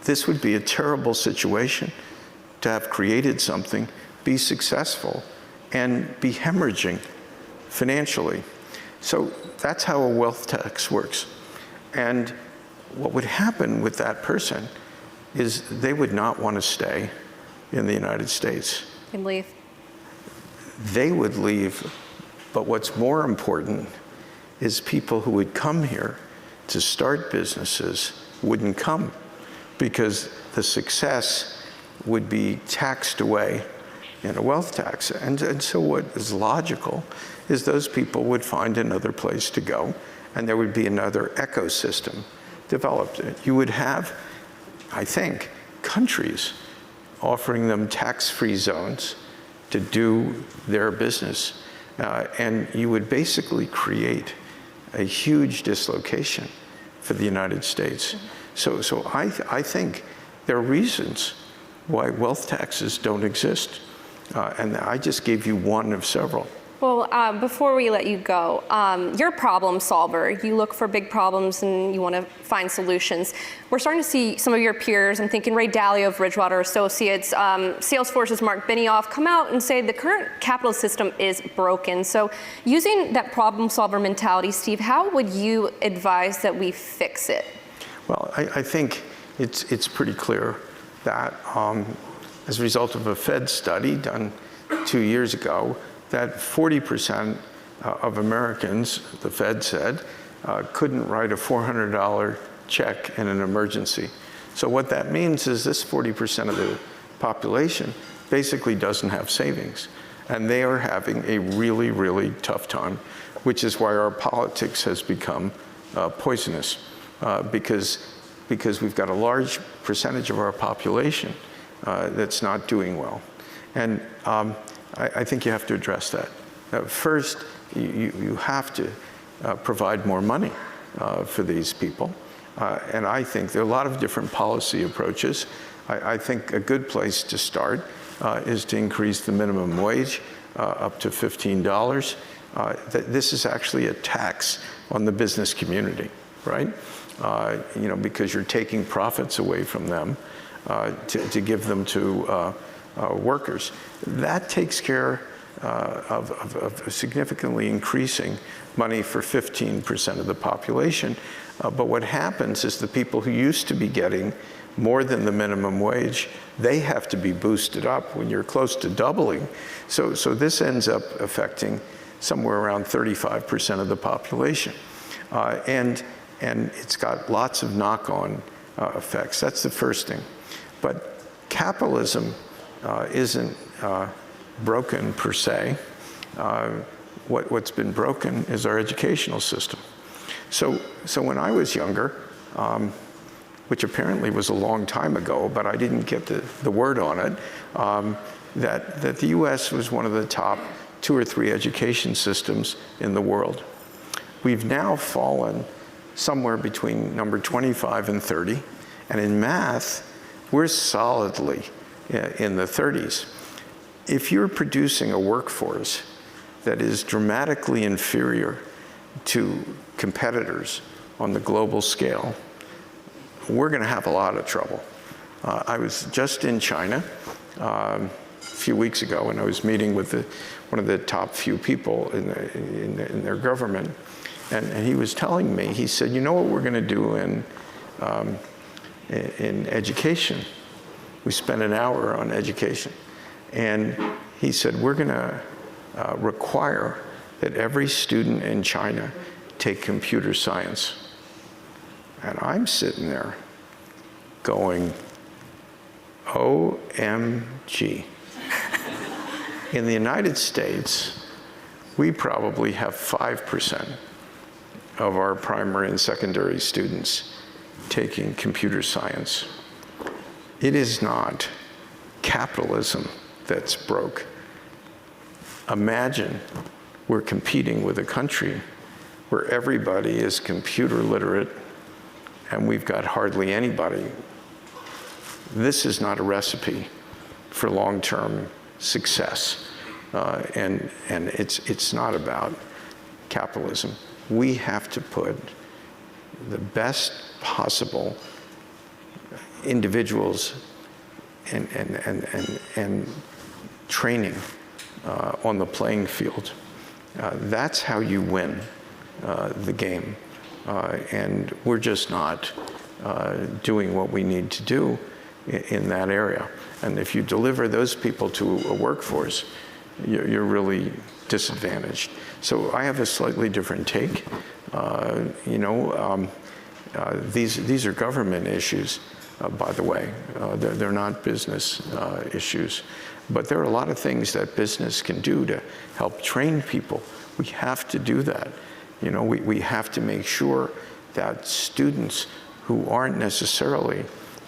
this would be a terrible situation to have created something, be successful, and be hemorrhaging financially. So that's how a wealth tax works. And what would happen with that person is they would not want to stay in the United States. And leave. They would leave, but what's more important is people who would come here to start businesses wouldn't come because the success would be taxed away in a wealth tax. And so what is logical is those people would find another place to go, and there would be another ecosystem developed. You would have, I think, countries offering them tax-free zones to do their business. And you would basically create a huge dislocation for the United States. So I think there are reasons why wealth taxes don't exist. And I just gave you one of several. Well, before we let you go, you're a problem solver. You look for big problems and you want to find solutions. We're starting to see some of your peers, I'm thinking Ray Dalio of Bridgewater Associates, Salesforce's Mark Benioff, come out and say the current capital system is broken. So using that problem solver mentality, Steve, how would you advise that we fix it? Well, I think it's pretty clear that as a result of a Fed study done 2 years ago, that 40% of Americans, the Fed said, couldn't write a $400 check in an emergency. So what that means is this 40% of the population basically doesn't have savings. And they are having a really, really tough time, which is why our politics has become poisonous, because we've got a large percentage of our population that's not doing well. And I think you have to address that. First, you have to provide more money for these people. And I think there are a lot of different policy approaches. I think a good place to start is to increase the minimum wage up to $15. This is actually a tax on the business community, right? Because you're taking profits away from them to give them to workers. That takes care of significantly increasing money for 15% of the population. But what happens is the people who used to be getting more than the minimum wage, they have to be boosted up when you're close to doubling. So this ends up affecting somewhere around 35% of the population. And it's got lots of knock-on effects. That's the first thing. But capitalism isn't broken per se. What's been broken is our educational system. So when I was younger, which apparently was a long time ago, but I didn't get the word on it, that the US was one of the top 2 or 3 education systems in the world. We've now fallen somewhere between number 25 and 30, and in math, we're solidly in the 30s. If you're producing a workforce that is dramatically inferior to competitors on the global scale, we're going to have a lot of trouble. I was just in China a few weeks ago, and I was meeting with one of the top few people in their government. And he was telling me, he said, you know what we're going to do in education? We spent an hour on education. And he said, we're going to require that every student in China take computer science. And I'm sitting there going, OMG. In the United States, we probably have 5% of our primary and secondary students taking computer science. It is not capitalism that's broke. Imagine we're competing with a country where everybody is computer literate and we've got hardly anybody. This is not a recipe for long-term success. And it's not about capitalism. We have to put the best possible individuals and training on the playing field. That's how you win the game. And we're just not doing what we need to do in that area. And if you deliver those people to a workforce, you're really disadvantaged. So I have a slightly different take. These are government issues, by the way. They're not business issues. But there are a lot of things that business can do to help train people. We have to do that. We have to make sure that students who aren't necessarily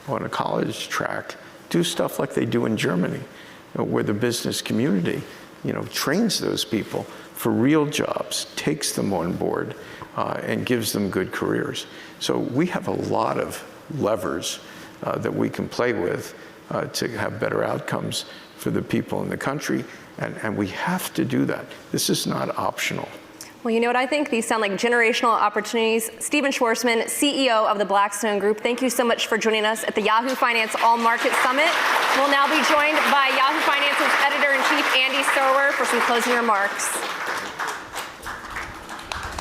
on a college track do stuff like they do in Germany, where the business community, trains those people for real jobs, takes them on board, and gives them good careers. So we have a lot of levers that we can play with to have better outcomes for the people in the country, and we have to do that. This is not optional. Well, you know what I think? These sound like generational opportunities. Stephen Schwarzman, CEO of the Blackstone Group, thank you so much for joining us at the Yahoo Finance All Market Summit. We'll now be joined by Yahoo Finance's editor-in-chief, Andy Serwer, for some closing remarks.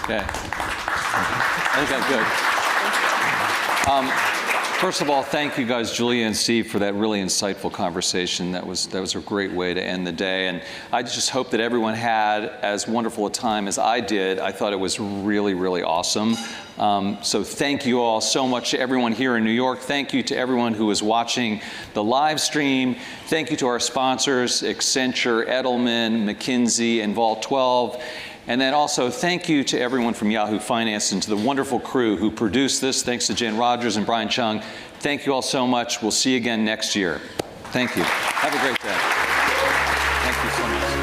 Okay. I think I'm good. First of all, thank you guys, Julia and Steve, for that really insightful conversation. That was a great way to end the day. And I just hope that everyone had as wonderful a time as I did. I thought it was really, really awesome. So thank you all so much to everyone here in New York. Thank you to everyone who is watching the live stream. Thank you to our sponsors, Accenture, Edelman, McKinsey, and Vault 12. And then also thank you to everyone from Yahoo Finance and to the wonderful crew who produced this. Thanks to Jen Rogers and Brian Chung. Thank you all so much. We'll see you again next year. Thank you. Have a great day. Thank you so much.